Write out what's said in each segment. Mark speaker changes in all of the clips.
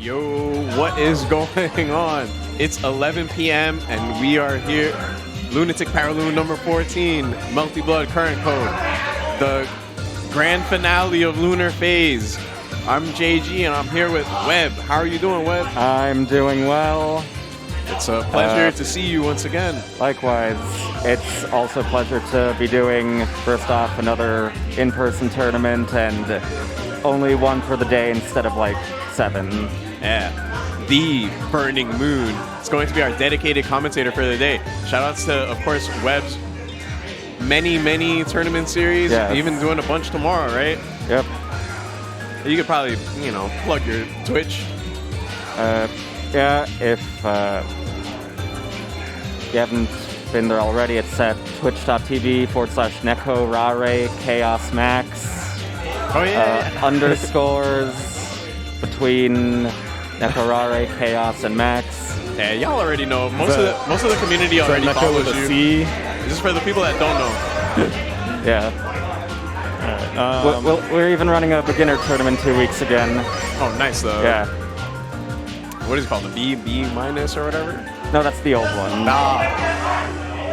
Speaker 1: Yo, what is going on? It's 11 p.m. and we are here. Lunatic Perilune number 14, Melty Blood current code. The grand finale of Lunar Phase. I'm JG and I'm here with Webb. How are you doing, Webb?
Speaker 2: I'm doing well.
Speaker 1: It's a pleasure to see you once again.
Speaker 2: Likewise. It's also a pleasure to be doing, first off, another in-person tournament and only one for the day instead of like 7.
Speaker 1: Yeah, the Burning Moon. It's going to be our dedicated commentator for the day. Shoutouts to, of course, Webb's many tournament series.
Speaker 2: Yes.
Speaker 1: Even doing a bunch tomorrow, right?
Speaker 2: Yep.
Speaker 1: You could probably, plug your Twitch.
Speaker 2: Yeah, if you haven't been there already, it's at twitch.tv/NekoRare Chaos Max.
Speaker 1: Oh, yeah.
Speaker 2: Underscores between NekoRare, Chaos, and Max.
Speaker 1: Yeah, y'all already know. Most of the community already follows you.
Speaker 3: C.
Speaker 1: Just for the people that don't know.
Speaker 2: Yeah. We're even running a beginner tournament 2 weeks again.
Speaker 1: Oh, nice though.
Speaker 2: Yeah.
Speaker 1: What is it called? The B minus or whatever?
Speaker 2: No, that's the old one.
Speaker 1: Ah.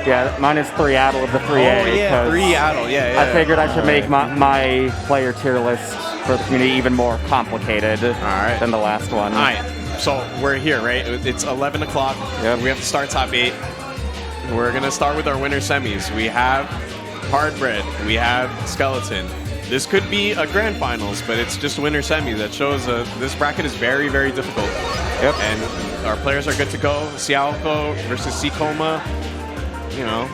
Speaker 2: Yeah, mine is 3 Addle of the 3A.
Speaker 1: Oh yeah, 3 Addle. Yeah.
Speaker 2: I figured I should make my player tier list for the community even more complicated than the last one.
Speaker 1: All right. So we're here, right? It's 11 o'clock.
Speaker 2: Yep.
Speaker 1: We have to start top 8. We're going to start with our winner semis. We have Hardbread. We have Skeleton. This could be a grand finals, but it's just winner semis. That shows this bracket is very difficult.
Speaker 2: Yep.
Speaker 1: And our players are good to go. Sialco versus Seacoma.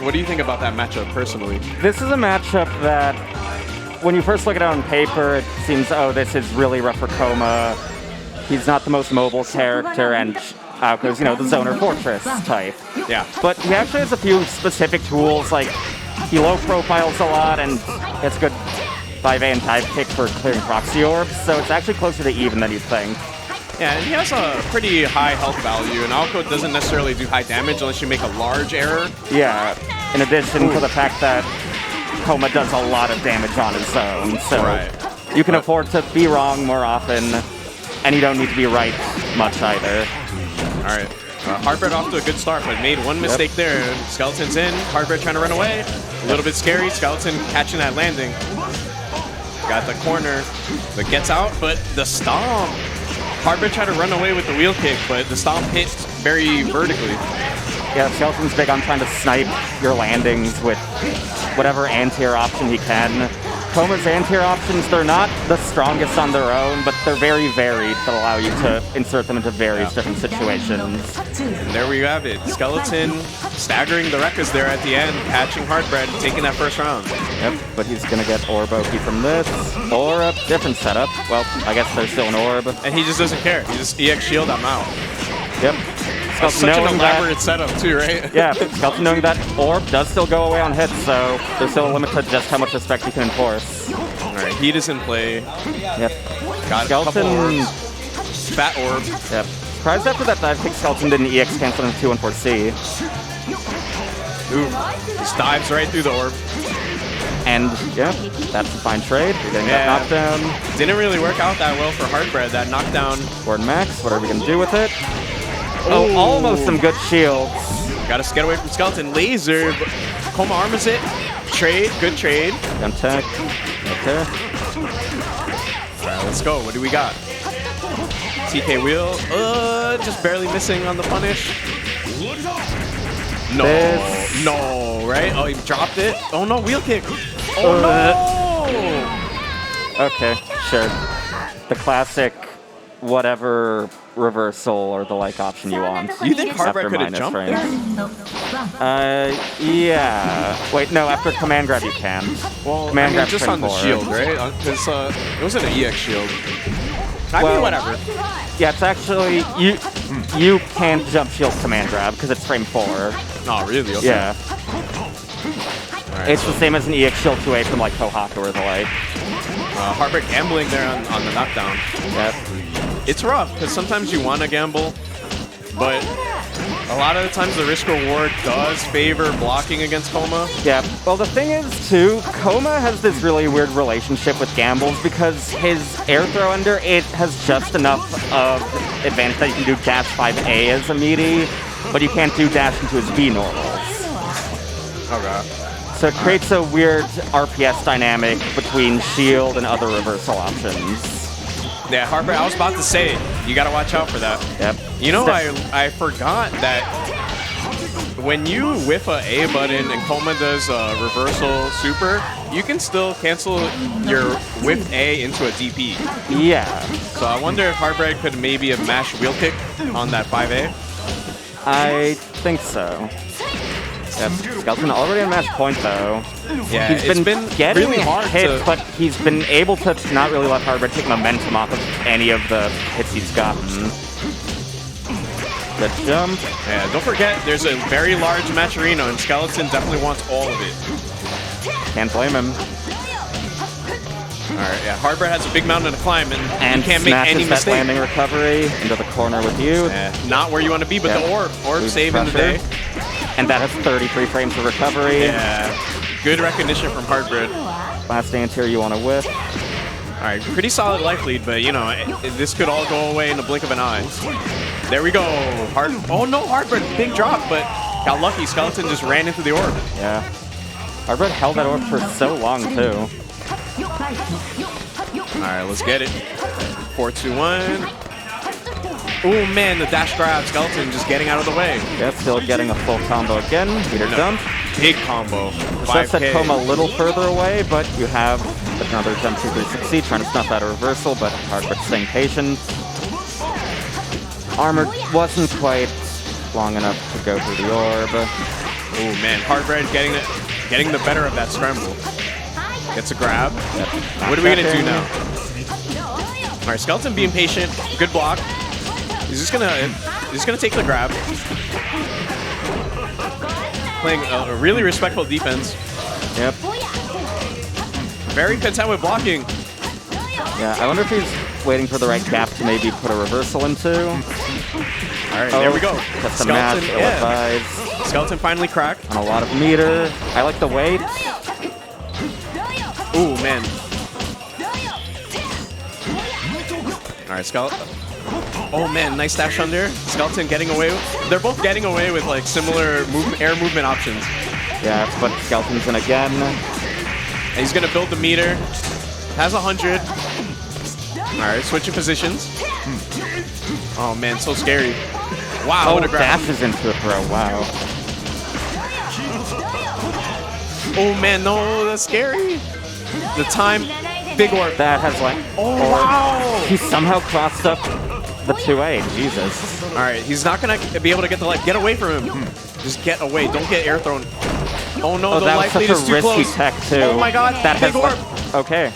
Speaker 1: What do you think about that matchup personally?
Speaker 2: This is a matchup that, when you first look at it on paper, it seems, this is really rough for Coma. He's not the most mobile character, and Aoko's, the Zoner Fortress type.
Speaker 1: Yeah.
Speaker 2: But he actually has a few specific tools, like he low profiles a lot, and it's good 5A and type kick for clearing proxy orbs, so it's actually closer to even than you'd think.
Speaker 1: Yeah, and he has a pretty high health value, and Aoko doesn't necessarily do high damage unless you make a large error.
Speaker 2: Yeah, in addition to the fact that Coma does a lot of damage on his own, so you can afford to be wrong more often, and you don't need to be right much either.
Speaker 1: All right. Hardbread off to a good start, but made one mistake there. Skeleton's in. Hardbread trying to run away. A little bit scary. Skeleton catching that landing. Got the corner that gets out, but the stomp. Hardbread tried to run away with the wheel kick, but the stomp hit very vertically.
Speaker 2: Yeah, Skeleton's big on trying to snipe your landings with whatever anti-air option he can. Coma's anti-air options, they're not the strongest on their own, but they're very varied that allow you to insert them into various different situations.
Speaker 1: And there we have it. Skeleton staggering the Rekkas there at the end, catching Hardbread, taking that first round.
Speaker 2: Yep, but he's going to get Orb OP from this, or a different setup. Well, I guess there's still an Orb.
Speaker 1: And he just doesn't care. He just EX shield, I'm out.
Speaker 2: Yep.
Speaker 1: That's such an elaborate setup too, right?
Speaker 2: Yeah, Skeleton knowing that Orb does still go away on hits, so there's still a limit to just how much respect he can enforce.
Speaker 1: Alright, Heat is in play.
Speaker 2: Yep.
Speaker 1: Got
Speaker 2: Skeleton.
Speaker 1: A couple orbs. Fat Orb.
Speaker 2: Yep. Surprised after that dive kick, Skeleton didn't EX cancel into 214C.
Speaker 1: Ooh, just dives right through the orb.
Speaker 2: And, yeah, that's a fine trade. You're getting that knockdown.
Speaker 1: Didn't really work out that well for Hardbread, that knockdown.
Speaker 2: Ward Max, what are we going to do with it? Oh, almost some good shields.
Speaker 1: Gotta get away from Skeleton. Laser. Coma armors it. Trade. Good trade.
Speaker 2: Gun tech. Okay.
Speaker 1: Alright, let's go. What do we got? TK wheel. Just barely missing on the punish. No. No, right? Oh, he dropped it. Oh no, wheel kick. Oh no!
Speaker 2: Okay, sure. The classic whatever reversal or the like option you want.
Speaker 1: You think Hardbread could have jumped there?
Speaker 2: Yeah. Wait, no, after command grab you can.
Speaker 1: Well,
Speaker 2: command grab
Speaker 1: just on the shield, right? Because it wasn't an EX shield. I mean, whatever.
Speaker 2: Yeah, it's actually, you can't jump shield command grab because it's frame 4.
Speaker 1: Oh, really? Okay.
Speaker 2: Yeah.
Speaker 1: Right,
Speaker 2: it's the same as an EX shield 2A from like Kohaku or the like.
Speaker 1: Hardbread gambling there on the knockdown.
Speaker 2: Yep.
Speaker 1: It's rough because sometimes you want to gamble, but A lot of the times the risk reward does favor blocking against Coma.
Speaker 2: Yeah, well the thing is too, Coma has this really weird relationship with Gambles because his air throw under it has just enough of advantage that you can do dash 5A as a meaty, but you can't do dash into his V normals.
Speaker 1: Oh god.
Speaker 2: So it creates a weird RPS dynamic between shield and other reversal options.
Speaker 1: Yeah, Harper, I was about to say, you gotta watch out for that.
Speaker 2: Yep.
Speaker 1: You know, I forgot that when you whiff a A button and Coma does a reversal super, you can still cancel your whiff A into a DP.
Speaker 2: Yeah.
Speaker 1: So I wonder if Heartbread could maybe have mashed wheel kick on that 5A.
Speaker 2: I think so. Yep. Skeleton already on match point though.
Speaker 1: Yeah,
Speaker 2: He's been getting
Speaker 1: really hard
Speaker 2: hit, but he's been able to not really let Heartbread take momentum off of any of the hits he's gotten. The jump.
Speaker 1: Yeah, don't forget, there's a very large match arena, and Skeleton definitely wants all of it.
Speaker 2: Can't blame him.
Speaker 1: Alright, yeah, Heartbread has a big mountain to climb, and you can't make any
Speaker 2: that
Speaker 1: mistake.
Speaker 2: landing recovery into the corner with you.
Speaker 1: Yeah, not where you want to be, but the orb. Orb saving the day.
Speaker 2: And that has 33 frames of recovery.
Speaker 1: Yeah, good recognition from Heartbread.
Speaker 2: Last anti-air you want to whip.
Speaker 1: Alright, pretty solid life lead, but you know, this could all go away in the blink of an eye. There we go. Oh no, Heartbread, big drop, but got lucky. Skeleton just ran into the orb.
Speaker 2: Yeah. Heartbread held that orb for so long, too.
Speaker 1: Alright, let's get it. 4, 2, 1. Oh man, the dash grab. Skeleton just getting out of the way.
Speaker 2: Yeah, still getting a full combo again. Meter jump.
Speaker 1: Big combo.
Speaker 2: Sets that Coma a little further away, but you have another jump 2-3-6C trying to snuff out a reversal, but Heartbread staying patient. Armor wasn't quite long enough to go through the orb.
Speaker 1: Oh man, Heartbread getting the better of that scramble. Gets a grab.
Speaker 2: Yep.
Speaker 1: What are we gonna do now? Alright, Skeleton being patient. Good block. He's just gonna take the grab. Playing a really respectful defense.
Speaker 2: Yep.
Speaker 1: Very content with blocking.
Speaker 2: Yeah, I wonder if he's waiting for the right gap to maybe put a reversal into.
Speaker 1: Alright, there we go.
Speaker 2: Just a match, ill-advised.
Speaker 1: Skeleton finally cracked.
Speaker 2: On a lot of meter. I like the wait.
Speaker 1: Ooh, man. Alright, Skeleton. Oh man, nice dash under. Skeleton getting away. They're both getting away with like similar air movement options.
Speaker 2: Yeah, but Skeleton's in again.
Speaker 1: And he's gonna build the meter. Has 100. Alright, switching positions. Oh man, so scary. Wow, what a grab.
Speaker 2: Dashes into a throw, wow.
Speaker 1: Oh man, no, that's scary. The time, big orb.
Speaker 2: That has like,
Speaker 1: oh wow.
Speaker 2: He somehow crossed up the 2A, Jesus.
Speaker 1: Alright, he's not gonna be able to get the life. Get away from him. Just get away, don't get air thrown. Oh no, the life lead is too close.
Speaker 2: Tech too.
Speaker 1: Oh my god,
Speaker 2: that
Speaker 1: big orb.
Speaker 2: Okay.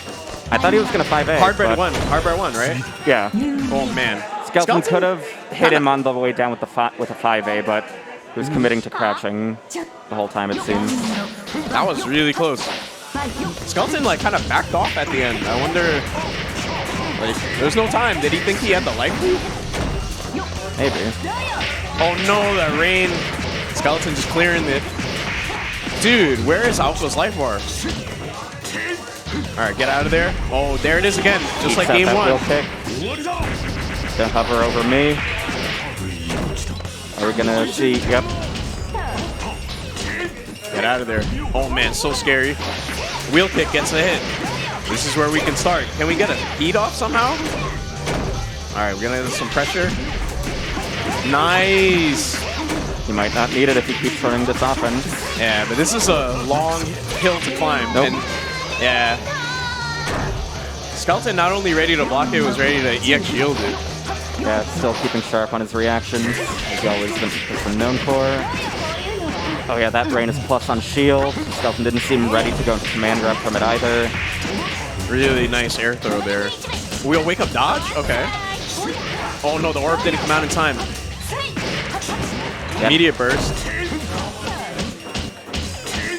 Speaker 2: I thought he was gonna 5A.
Speaker 1: Heartbread won. Heartbread won, right?
Speaker 2: Yeah.
Speaker 1: Oh man.
Speaker 2: Skeleton could have hit him on the way down with a 5A, but he was committing to crouching the whole time, it seems.
Speaker 1: That was really close. Skeleton like kind of backed off at the end. I wonder, like, there's no time. Did he think he had the life lead?
Speaker 2: Maybe.
Speaker 1: Oh no, that rain. Skeleton just clearing it. Dude, where is Alpha's life bar? All right, get out of there. Oh, there it is again, just like game one.
Speaker 2: Gonna hover over me. Are we gonna see? Yep.
Speaker 1: Get out of there. Oh man, so scary. Wheel kick gets a hit. This is where we can start. Can we get a heat off somehow? All right, we're gonna get some pressure. Nice.
Speaker 2: He might not need it if he keeps running this offense.
Speaker 1: Yeah, but this is a long hill to climb.
Speaker 2: Nope.
Speaker 1: And yeah. Skeleton not only ready to block it, was ready to EX shield it.
Speaker 2: Yeah, still keeping sharp on his reactions, as he always has been known for. Oh yeah, that brain is plus on shield. Skeleton didn't seem ready to go into command grab from it either.
Speaker 1: Really nice air throw there. We'll wake up dodge? Okay. Oh no, the orb didn't come out in time. Yep. Immediate burst.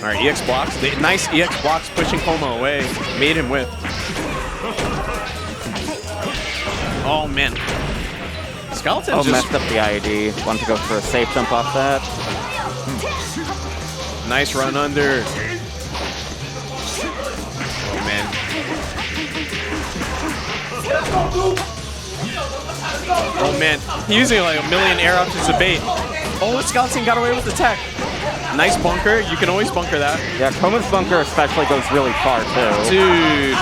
Speaker 1: Alright, EX blocks. The nice EX blocks pushing Coma away. Made him whip. Oh man. Skeleton
Speaker 2: Oh,
Speaker 1: just
Speaker 2: messed up the IED. Want to go for a safe jump off that.
Speaker 1: nice run under. Oh man. Oh man, he's using like a million air options to bait. Oh, Skeleton got away with the tech. Nice bunker. You can always bunker that.
Speaker 2: Yeah, Koma's bunker especially goes really far too.
Speaker 1: Dude,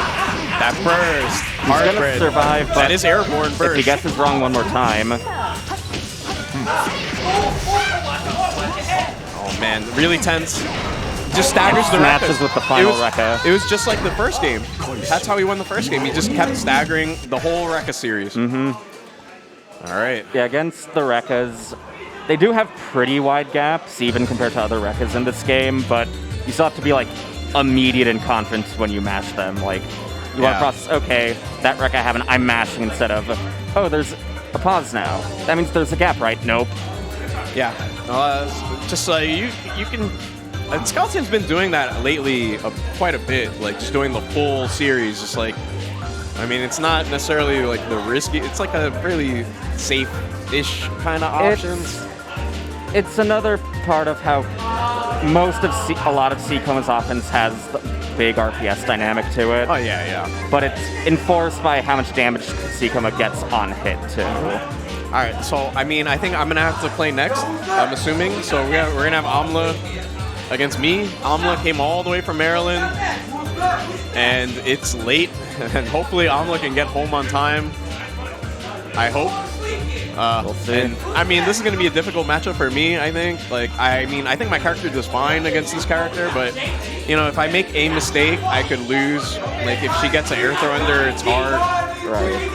Speaker 1: that burst.
Speaker 2: He's gonna
Speaker 1: Hard
Speaker 2: survive, but
Speaker 1: that is airborne burst.
Speaker 2: if he guesses wrong one more time.
Speaker 1: Oh man, really tense. Just staggers the
Speaker 2: Matches
Speaker 1: Rekkas.
Speaker 2: with the final Rekka.
Speaker 1: It was just like the first game. That's how he won the first game. He just kept staggering the whole Rekka series.
Speaker 2: Mm-hmm.
Speaker 1: All right.
Speaker 2: Yeah, against the Rekkas, they do have pretty wide gaps, even compared to other Rekkas in this game, but you still have to be like immediate and confident when you mash them. Like, you want to process, okay, that Rekka I haven't, I'm mashing instead of, oh, there's a pause now. That means there's a gap, right? Nope.
Speaker 1: Yeah. Just like you can. Skeleton's been doing that lately quite a bit, like just doing the full series. Just like, I mean, it's not necessarily like the risky. It's like a really safe-ish kind of option.
Speaker 2: It's another part of how a lot of Seikoma's offense has the big RPS dynamic to it.
Speaker 1: Oh yeah, yeah.
Speaker 2: But it's enforced by how much damage Seikoma gets on hit too.
Speaker 1: All right, so I mean, I think I'm gonna have to play next. I'm assuming. So we're gonna have Omla against me. Omla came all the way from Maryland, and it's late, and hopefully Omla can get home on time. I hope.
Speaker 2: We'll see.
Speaker 1: And, I mean, this is going to be a difficult matchup for me, I think. Like, I mean, I think my character does fine against this character, but, you know, if I make a mistake, I could lose. Like, if she gets an air throw under, it's hard.
Speaker 2: Right.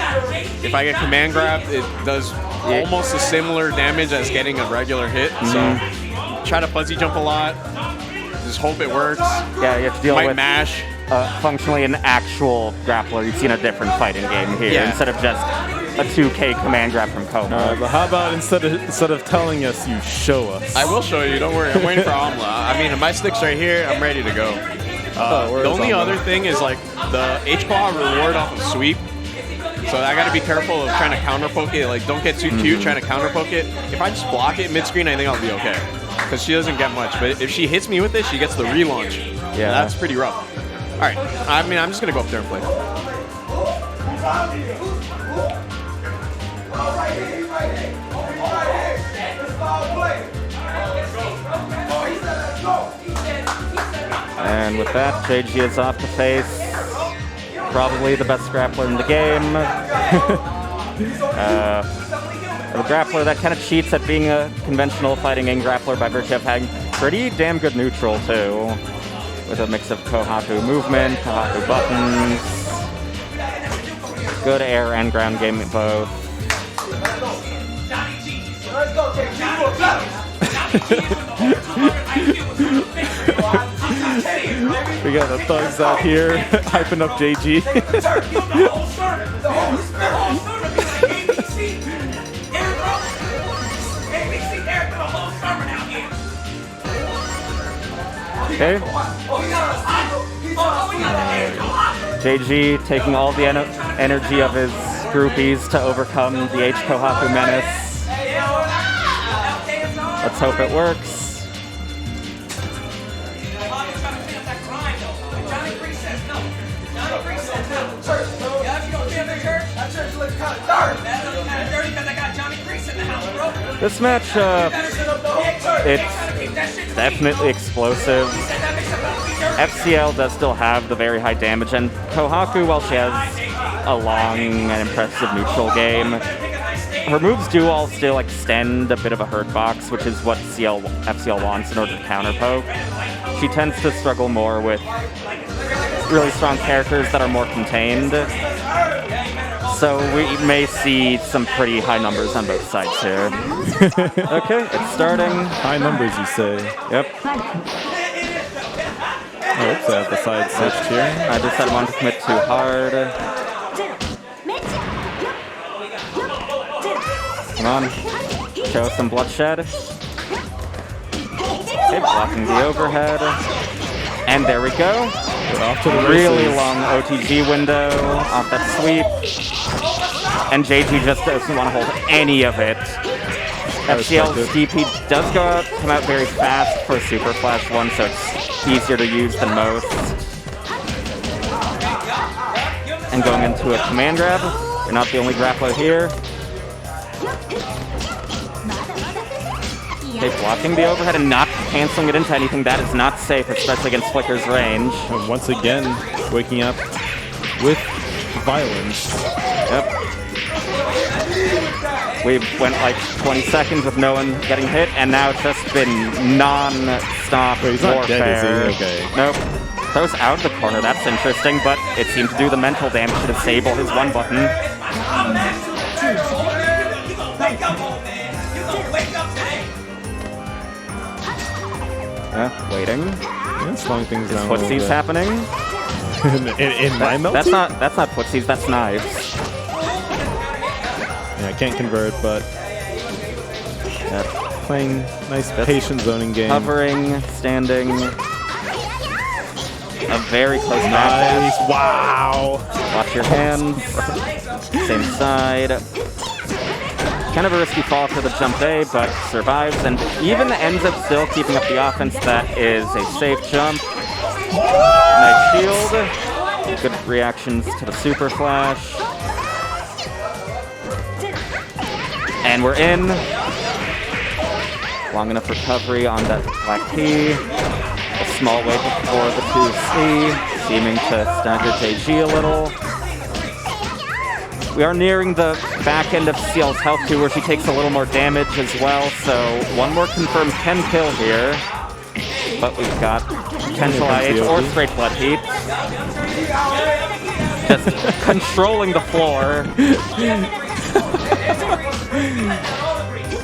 Speaker 1: If I get command grabbed, it does almost a similar damage as getting a regular hit. So, try to fuzzy jump a lot. Just hope it works.
Speaker 2: Yeah, you have to deal with
Speaker 1: mash.
Speaker 2: Functionally an actual grappler. You've seen a different fighting game here instead of just a 2K command grab from Koma.
Speaker 3: But how about instead of telling us, you show us?
Speaker 1: I will show you. Don't worry. I'm waiting for Omla. I mean, my stick's right here. I'm ready to go. The only other thing is like the H-Claw reward off of sweep. So I got to be careful of trying to counter poke it. Like, don't get too cute trying to counter poke it. If I just block it mid-screen, I think I'll be okay. Because she doesn't get much. But if she hits me with it, she gets the relaunch.
Speaker 2: Yeah.
Speaker 1: That's pretty rough. All right. I mean, I'm just going to go up there and play.
Speaker 2: And with that, JG is off to face probably the best grappler in the game. A grappler that kind of cheats at being a conventional fighting in grappler by virtue of having pretty damn good neutral too, with a mix of Kohaku movement, Kohaku buttons, good air and ground game both.
Speaker 3: We got the thugs out here hyping up JG.
Speaker 2: Okay. JG taking all the energy of his groupies to overcome the H Kohaku menace. Let's hope it works. This match, it's definitely explosive. FCL does still have the very high damage, and Kohaku, while she has a long and impressive neutral game, her moves do all still extend a bit of a hurt box, which is what FCL wants in order to counter poke. She tends to struggle more with really strong characters that are more contained. So we may see some pretty high numbers on both sides here. Okay, it's starting.
Speaker 3: High numbers, you say?
Speaker 2: Yep.
Speaker 3: Oh, oops, I have the side switched here.
Speaker 2: I decided I wanted to commit too hard. Come on. Show some bloodshed. Okay, blocking the overhead. And there we go.
Speaker 3: We're off to the
Speaker 2: really
Speaker 3: races.
Speaker 2: long OTG window off that sweep. and JG just doesn't want to hold any of it. FCL's DP does come out very fast for Super Flash 1, so it's easier to use than most. And going into a command grab, you're not the only grappler here. Okay, blocking the overhead and not canceling it into anything. That is not safe, especially against Flicker's range.
Speaker 3: And once again, waking up with violence.
Speaker 2: Yep. We went like 20 seconds with no one getting hit, and now it's just been non-stop
Speaker 3: Wait, he's
Speaker 2: warfare.
Speaker 3: not dead, is he? Okay.
Speaker 2: Nope. Throws out of the corner, that's interesting, but it seemed to do the mental damage to disable his one button. Waiting.
Speaker 3: Yeah, slowing things down.
Speaker 2: Footsies happening.
Speaker 3: in my Melty?
Speaker 2: That's not footsies, that's knives.
Speaker 3: Yeah, I can't convert, but playing nice patient zoning game.
Speaker 2: Hovering, standing. A very close
Speaker 3: Nice.
Speaker 2: match.
Speaker 3: Wow.
Speaker 2: Watch your hands. Same side. Kind of a risky fall for the jump A, but survives and even ends up still keeping up the offense. That is a safe jump. Nice shield. Good reactions to the Super Flash. And we're in. Long enough recovery on that black key. A small wave before the 2C, seeming to stagger JG a little. We are nearing the back end of CL's health too, where she takes a little more damage as well, so one more confirmed 10 kill here. But we've got potential IH or straight blood heat. Just controlling the floor.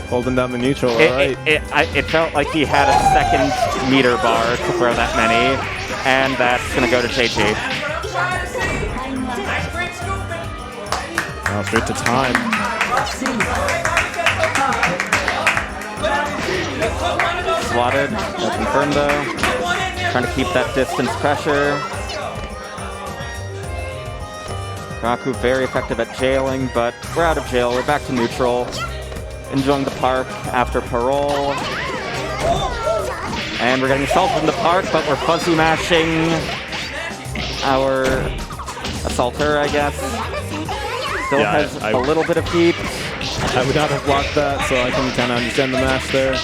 Speaker 3: Holding down the neutral, alright.
Speaker 2: It felt like he had a second meter bar to throw that many, and that's going to go to JG.
Speaker 3: Oh, straight to time.
Speaker 2: Swatted, no confirmed though. Trying to keep that distance pressure. Raku very effective at jailing, but we're out of jail, we're back to neutral. Enjoying the park after parole. And we're getting assaulted in the park, but we're fuzzy mashing our assaulter, I guess. Still has a little bit of heat.
Speaker 3: I would not have blocked that, so I can kind of understand the mash there.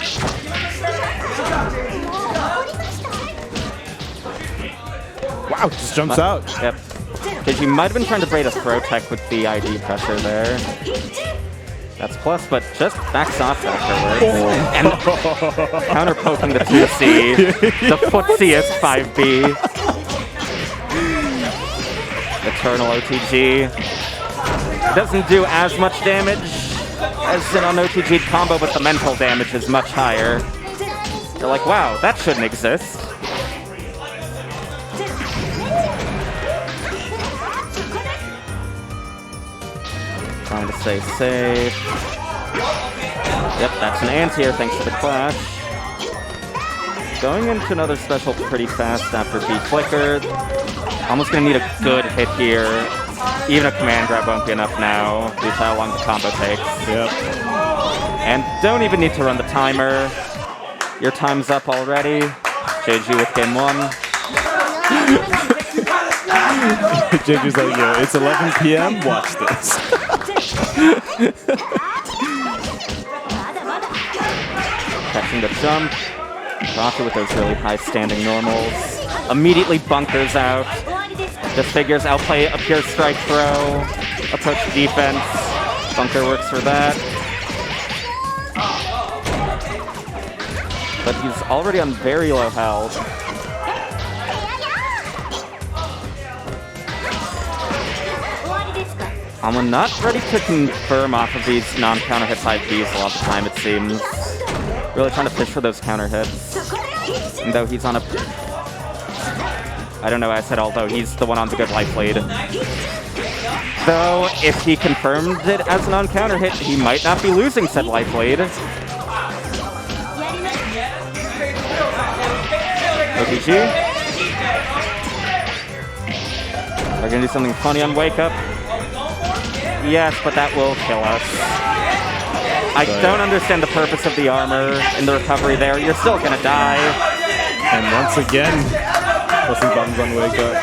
Speaker 3: Wow, just jumps out.
Speaker 2: Yep. Because you might have been trying to bait a throw tech with the ID pressure there. That's plus, but just backs off afterwards. And counter poking the 2C. The footsie is 5B. Eternal OTG. Doesn't do as much damage as an OTG combo, but the mental damage is much higher. You're like, wow, that shouldn't exist. Trying to stay safe. Yep, that's an anti-air thanks to the clash. Going into another special pretty fast after B flickered. Almost gonna need a good hit here. Even a command grab won't be enough now due to how long the combo takes.
Speaker 3: Yep.
Speaker 2: And don't even need to run the timer. Your time's up already. JG with game 1.
Speaker 3: JG's like, yeah, it's 11 p.m. Watch this.
Speaker 2: Catching the jump. Rocket with those really high standing normals. Immediately bunkers out. Just figures outplay a pure strike throw. Approach defense. Bunker works for that. But he's already on very low health. I'm not ready to confirm off of these non-counter hit 5Bs a lot of the time, it seems. Really trying to fish for those counter hits. And though he's on a... I don't know why I said although, he's the one on the good life lead. Though, if he confirmed it as a non-counter hit, he might not be losing said life lead. OPG. We're gonna do something funny on Wake Up. Yes, but that will kill us. I don't understand the purpose of the armor in the recovery there. You're still gonna die.
Speaker 3: And once again, pressing buttons on wake up.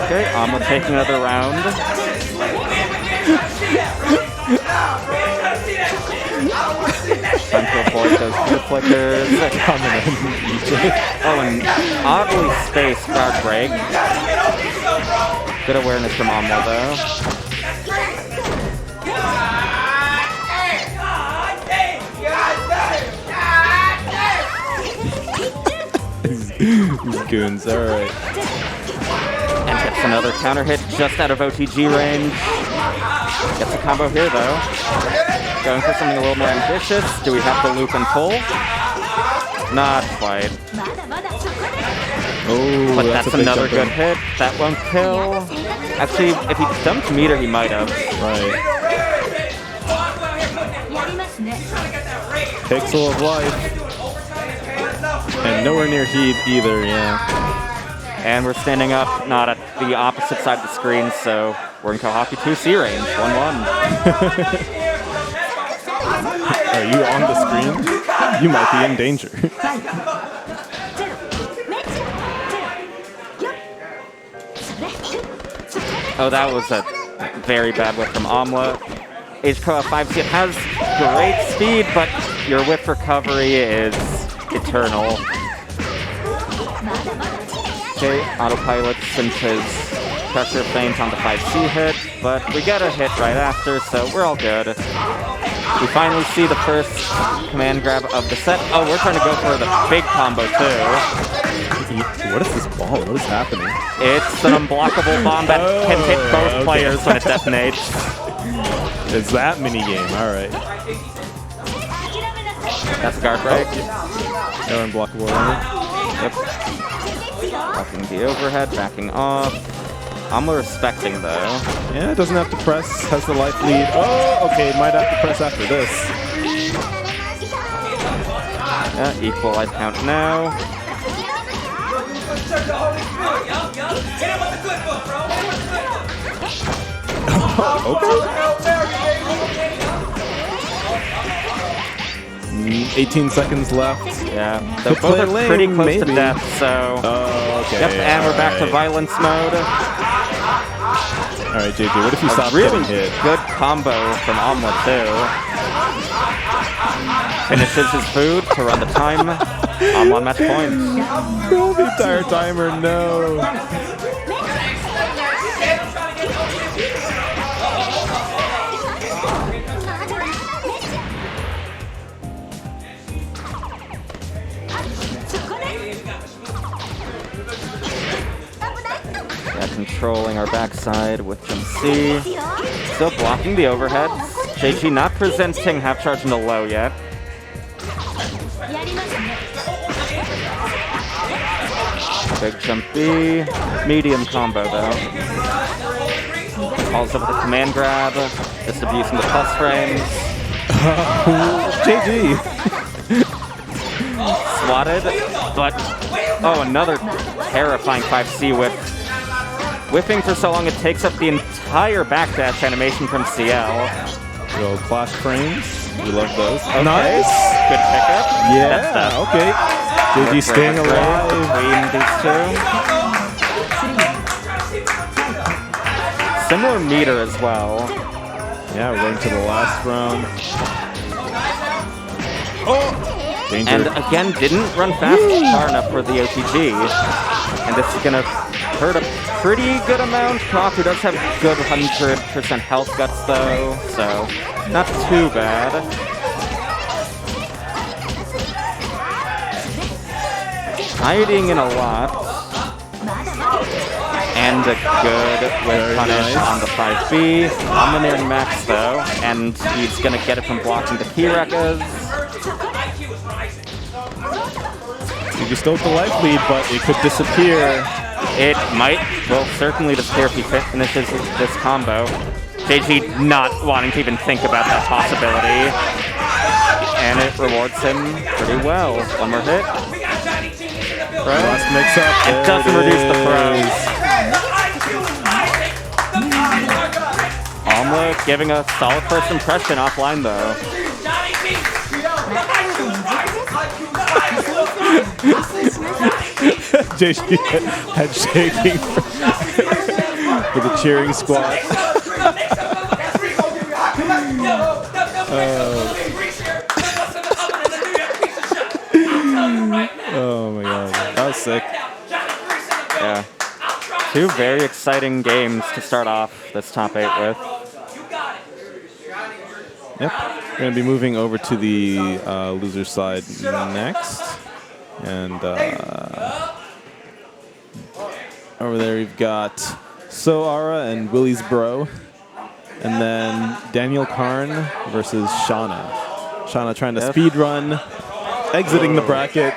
Speaker 2: Okay, Omla taking another round. Time to avoid those two flickers. Oh, and oddly spaced guard break. Good awareness from Omla, though.
Speaker 3: These goons, alright.
Speaker 2: And gets another counter hit just out of OTG range. Gets a combo here, though. Going for something a little more ambitious. Do we have the loop and pull? Not quite.
Speaker 3: Oh,
Speaker 2: But that's another good hit. That won't kill. Actually, if he dumped meter, he might have.
Speaker 3: Right. Pixel of life. And nowhere near heat either, yeah.
Speaker 2: And we're standing up, not at the opposite side of the screen, so we're in Kohaku 2C range, 1-1.
Speaker 3: Are you on the screen? You might be in danger.
Speaker 2: Oh, that was a very bad whip from Omla. HKOA 5C has great speed, but your whip recovery is eternal. Okay, autopilot since his pressure feint on the 5C hit, but we get a hit right after, so we're all good. We finally see the first command grab of the set. Oh, we're trying to go for the big combo too.
Speaker 3: What is this ball? What is happening?
Speaker 2: It's an unblockable bomb that can hit both players when it detonates.
Speaker 3: It's that minigame, alright.
Speaker 2: That's a guard break.
Speaker 3: No unblockable armor.
Speaker 2: Yep. Blocking the overhead, backing off. Omla respecting though.
Speaker 3: Yeah, it doesn't have to press, has the life lead. Oh, okay, might have to press after this.
Speaker 2: Yeah, equal life count now.
Speaker 3: Okay. 18 seconds left.
Speaker 2: Yeah, they're both are pretty close to death, so...
Speaker 3: Okay.
Speaker 2: Yep, and we're back to violence mode.
Speaker 3: Alright, JJ, what if you stop
Speaker 2: really
Speaker 3: getting hit?
Speaker 2: Good combo from Omla, too. Finishes his food to run the time. Omla match point.
Speaker 3: Oh, the entire timer, no.
Speaker 2: Yeah, controlling our backside with some C. Still blocking the overheads. JG not presenting half charge into low yet. Big jump B. Medium combo though. Calls up with a command grab. Just abusing the plus frames.
Speaker 3: JG.
Speaker 2: Swatted, but oh, another terrifying 5C whip. Whipping for so long it takes up the entire backdash animation from CL.
Speaker 3: Little clash frames. We love those.
Speaker 2: Okay.
Speaker 3: Nice.
Speaker 2: Good pickup.
Speaker 3: Yeah. Okay. JG staying alive
Speaker 2: between these two. Similar meter as well.
Speaker 3: Yeah, we're going to the last round. Oh! Danger.
Speaker 2: And again, didn't run fast far enough for the OTG. And this is going to hurt a pretty good amount. Kohaku does have good 100% health guts though, so not too bad. Hiding in a lot. And a good whip punish on the 5B. I'm the near max though, and he's going to get it from blocking the key records.
Speaker 3: You still have the life lead, but it could disappear.
Speaker 2: It might. Well, certainly disappear if he finishes this combo. JG not wanting to even think about that possibility. And it rewards him pretty well. One more hit.
Speaker 3: Last mix up.
Speaker 2: It doesn't reduce the throws. Omla giving a solid first impression offline, though.
Speaker 3: JG head shaking for the cheering squad. Oh my god, that was sick.
Speaker 2: Yeah. Two very exciting games to start off this top 8 with.
Speaker 3: Yep. We're going to be moving over to the loser side next. And over there we've got Soara and Willys Bro. And then Daniel Karn versus Shana. Shana trying to speed run, exiting the bracket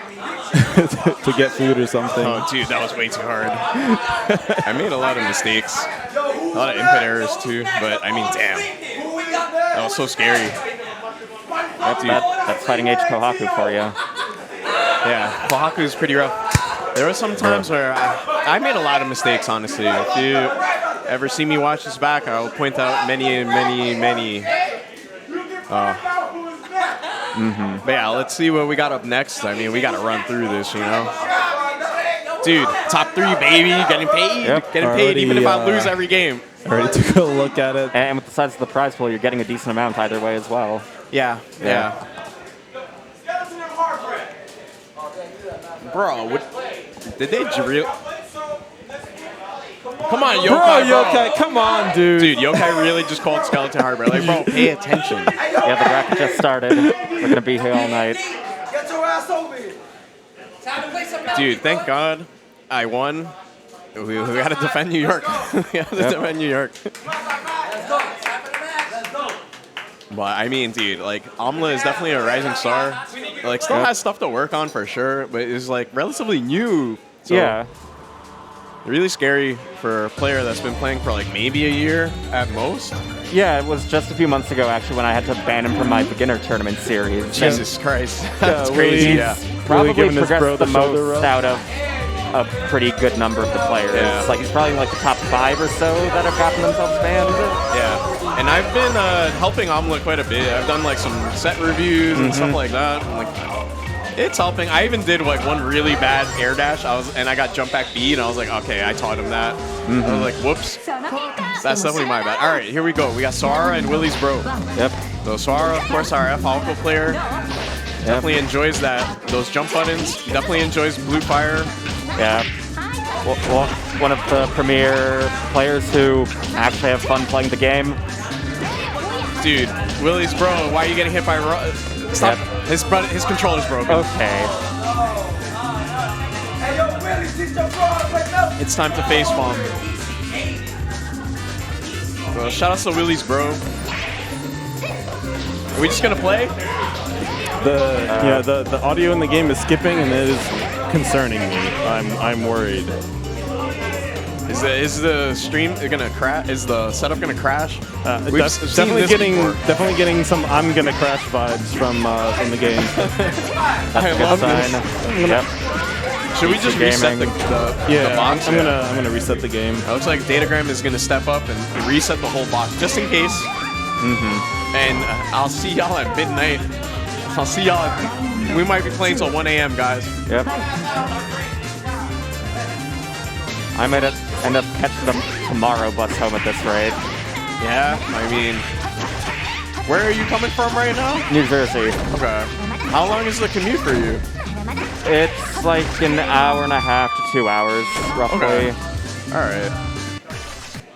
Speaker 3: to get food or something.
Speaker 1: Oh, dude, that was way too hard. I made a lot of mistakes. A lot of input errors, too. But, I mean, damn. That was so scary.
Speaker 2: That's Fighting H Kohaku for you.
Speaker 1: Yeah, Kohaku's pretty rough. There were some times where I made a lot of mistakes, honestly. If you ever see me watch this back, I'll point out many. But yeah, let's see what we got up next. I mean, we got to run through this, you know? Dude, top 3, baby. Getting paid.
Speaker 2: Yep.
Speaker 1: Getting paid even if I lose every game.
Speaker 3: Already took a look at it.
Speaker 2: And with the size of the prize pool, you're getting a decent amount either way as well.
Speaker 1: Yeah. Bro, did they drill? Come on, Yokai,
Speaker 3: Yokai, come on, dude.
Speaker 1: Dude, Yokai really just called Skeleton Harbor. Like, bro, pay attention.
Speaker 2: Yeah, the bracket just started. We're going to be here all night.
Speaker 4: Get your ass over here.
Speaker 1: Dude, thank God I won. We got to defend New York. We got to defend New York. But, I mean, dude, like, Omla is definitely a rising star. Like, still has stuff to work on for sure, but is, like, relatively new. So
Speaker 2: Yeah.
Speaker 1: really scary for a player that's been playing for, like, maybe a year at most.
Speaker 2: Yeah, it was just a few months ago, actually, when I had to ban him from my beginner tournament series.
Speaker 1: Jesus Christ. That's crazy, yeah.
Speaker 2: Probably
Speaker 3: giving this bro
Speaker 2: progressed the
Speaker 3: shoulder
Speaker 2: most
Speaker 3: rub.
Speaker 2: out of a pretty good number of the players.
Speaker 1: Yeah.
Speaker 2: Like, he's probably in, like, the top 5 or so that have gotten themselves banned.
Speaker 1: Yeah. And I've been helping Omla quite a bit. I've done, like, some set reviews and stuff like that. And, like, it's helping. I even did, like, one really bad air dash. I got jump back B, and I was like, okay, I taught him that. I was like, whoops. That's definitely my bad. All right, here we go. We got Soara and Willys Bro.
Speaker 2: Yep.
Speaker 1: So Soara, of course, our F-Alco player. Definitely enjoys those jump buttons. Definitely enjoys blue fire.
Speaker 2: Yeah. Well, one of the premier players who actually have fun playing the game.
Speaker 1: Dude, Willys Bro, why are you getting hit by... Stop.
Speaker 2: Yep.
Speaker 1: His controller's broken.
Speaker 2: Okay.
Speaker 4: Hey, yo, Willie, teach your bro how to play Melty.
Speaker 1: It's time to face bomb. So shout out to Willys Bro. Are we just gonna play?
Speaker 3: The audio in the game is skipping, and it is concerning me. I'm worried.
Speaker 1: Is the stream gonna crash? Is the setup gonna crash?
Speaker 3: Definitely getting some "I'm gonna crash" vibes from the game.
Speaker 2: That's a good sign. Yep.
Speaker 1: Should we just reset the box?
Speaker 3: I'm gonna reset the game.
Speaker 1: It looks like Datagram is gonna step up and reset the whole box just in case. And I'll see y'all at midnight. I'll see y'all. We might be playing till 1 a.m. guys.
Speaker 2: Yep. I might end up catching the tomorrow bus home at this rate.
Speaker 1: Yeah, I mean, where are you coming from right now?
Speaker 2: New Jersey.
Speaker 1: Okay. How long is the commute for you?
Speaker 2: It's like an hour and a half to 2 hours, roughly.
Speaker 1: Okay. All right.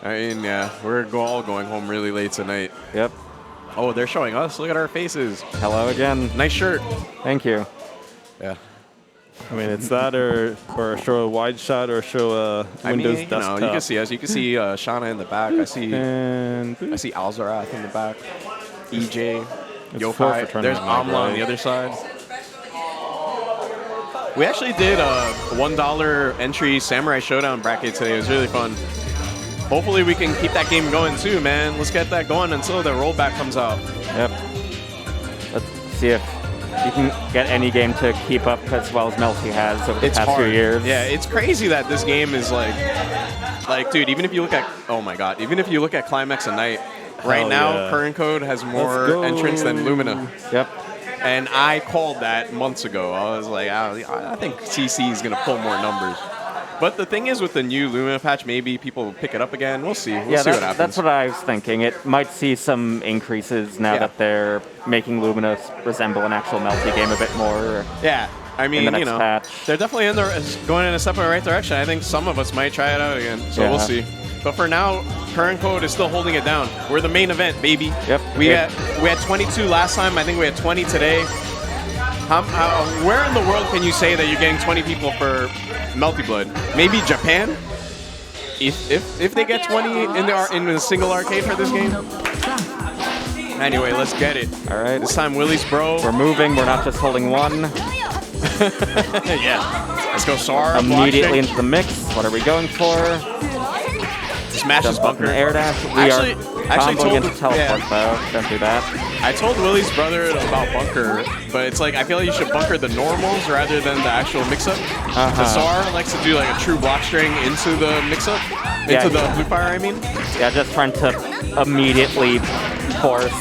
Speaker 1: I mean, yeah, we're all going home really late tonight.
Speaker 2: Yep.
Speaker 1: Oh, they're showing us. Look at our faces.
Speaker 2: Hello again.
Speaker 1: Nice shirt.
Speaker 2: Thank you.
Speaker 1: Yeah.
Speaker 3: I mean, it's that or show a wide shot or show a Windows desktop.
Speaker 1: You can see us. You can see Shana in the back. I see
Speaker 3: And
Speaker 1: Alzarath in the back. EJ,
Speaker 3: It's 4 for
Speaker 1: Yokai.
Speaker 3: tournament
Speaker 1: There's
Speaker 3: night,
Speaker 1: Omla on
Speaker 3: right?
Speaker 1: the other side. We actually did a $1 entry Samurai Showdown bracket today. It was really fun. Hopefully we can keep that game going too, man. Let's get that going until the rollback comes out.
Speaker 2: Yep. Let's see if you can get any game to keep up as well as Melty has over the past few years.
Speaker 1: Yeah, it's crazy that this game is like, dude, even if you look at, oh my god, even if you look at Climax at night, Right
Speaker 3: Hell
Speaker 1: now,
Speaker 3: yeah.
Speaker 1: current code has
Speaker 3: Let's
Speaker 1: more
Speaker 3: go.
Speaker 1: entrants than Lumina.
Speaker 2: Yep.
Speaker 1: And I called that months ago. I was like, I think CC is going to pull more numbers. But the thing is, with the new Lumina patch, maybe people will pick it up again. We'll see. We'll see what happens.
Speaker 2: That's what I was thinking. It might see some increases now that they're making Lumina resemble an actual Melty game a bit more.
Speaker 1: Yeah. I mean,
Speaker 2: next patch.
Speaker 1: they're definitely going in a step in the right direction. I think some of us might try it out again. So we'll see. But for now, current code is still holding it down. We're the main event, baby.
Speaker 2: Yep.
Speaker 1: We had 22 last time. I think we had 20 today. Where in the world can you say that you're getting 20 people for Melty Blood? Maybe Japan? If they get 20 in a single arcade for this game? Anyway, let's get it.
Speaker 2: All right.
Speaker 1: This time, Willys, bro.
Speaker 2: We're moving. We're not just holding one.
Speaker 1: Yeah. Let's go Soara.
Speaker 2: Immediately into the mix. What are we going for?
Speaker 1: Smashes
Speaker 2: Jump up in
Speaker 1: bunker.
Speaker 2: the air dash. We
Speaker 1: Actually
Speaker 2: are
Speaker 1: told
Speaker 2: comboing into
Speaker 1: him-
Speaker 2: teleport though. Don't do that.
Speaker 1: I told Willys' brother about bunker, but it's like I feel like you should bunker the normals rather than the actual mix-up. The Soara likes to do like a true block string into the mix-up, into the blue fire. I mean.
Speaker 2: Yeah, just trying to immediately force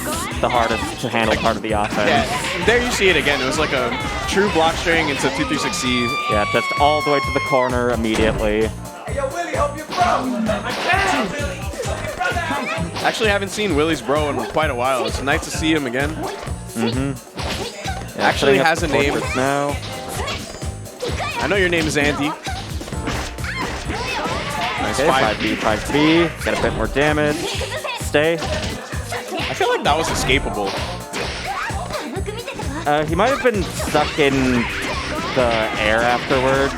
Speaker 2: the hardest to handle part of the offense.
Speaker 1: Yeah, there you see it again. It was like a true block string into 236C.
Speaker 2: Yeah, just all the way to the corner immediately.
Speaker 4: Hey, yo, Willie, help your bro.
Speaker 1: Actually, I haven't seen Willys' bro in quite a while. It's nice to see him again.
Speaker 2: Yeah,
Speaker 1: Actually
Speaker 2: setting up
Speaker 1: has
Speaker 2: the
Speaker 1: a name.
Speaker 2: fortress now.
Speaker 1: I know your name is Andy. Nice
Speaker 2: Okay,
Speaker 1: 5.
Speaker 2: 5B, 5B. Get a bit more damage. Stay.
Speaker 1: I feel like that was escapable.
Speaker 2: He might have been stuck in the air afterwards.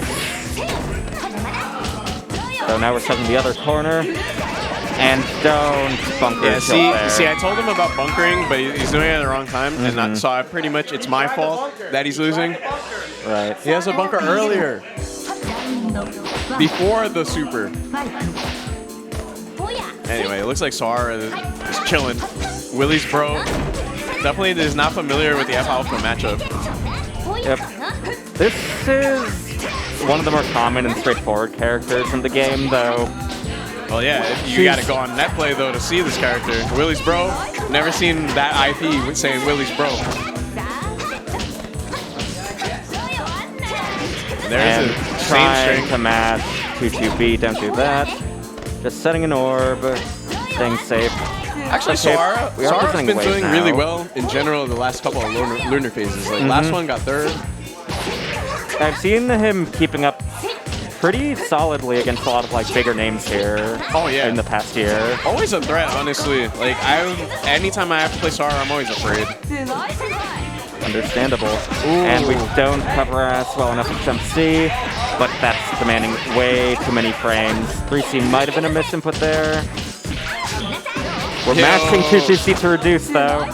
Speaker 2: So now we're stuck in the other corner. And don't bunker
Speaker 1: Yeah,
Speaker 2: there.
Speaker 1: see, I told him about bunkering, but he's doing it at the wrong time, and so I pretty much it's my fault that he's losing.
Speaker 2: Right.
Speaker 1: He has a bunker earlier, before the super. Anyway, it looks like Soara is chilling. Willys' bro definitely is not familiar with the F Alpha matchup.
Speaker 2: Yep. This is one of the more common and straightforward characters in the game, though.
Speaker 1: Well, yeah, you got to go on net play though to see this character. Willys' bro, never seen that IP saying Willys' bro. There's
Speaker 2: And
Speaker 1: a chain
Speaker 2: trying
Speaker 1: string.
Speaker 2: to match 2-2B, don't do that. Just setting an orb, staying safe.
Speaker 1: Actually,
Speaker 2: Okay, we are
Speaker 1: Soara's
Speaker 2: visiting
Speaker 1: been
Speaker 2: waves
Speaker 1: doing
Speaker 2: now.
Speaker 1: really well in general the last couple of lunar phases. Like last one got third.
Speaker 2: I've seen him keeping up pretty solidly against a lot of like bigger names here.
Speaker 1: Oh, yeah.
Speaker 2: In the past year.
Speaker 1: Always a threat, honestly. Like anytime I have to play Soara, I'm always afraid.
Speaker 2: Understandable. And we don't cover our ass well enough with jump C, but that's demanding way too many frames. 3C might have been a misinput there. We're mashing 2C to reduce though.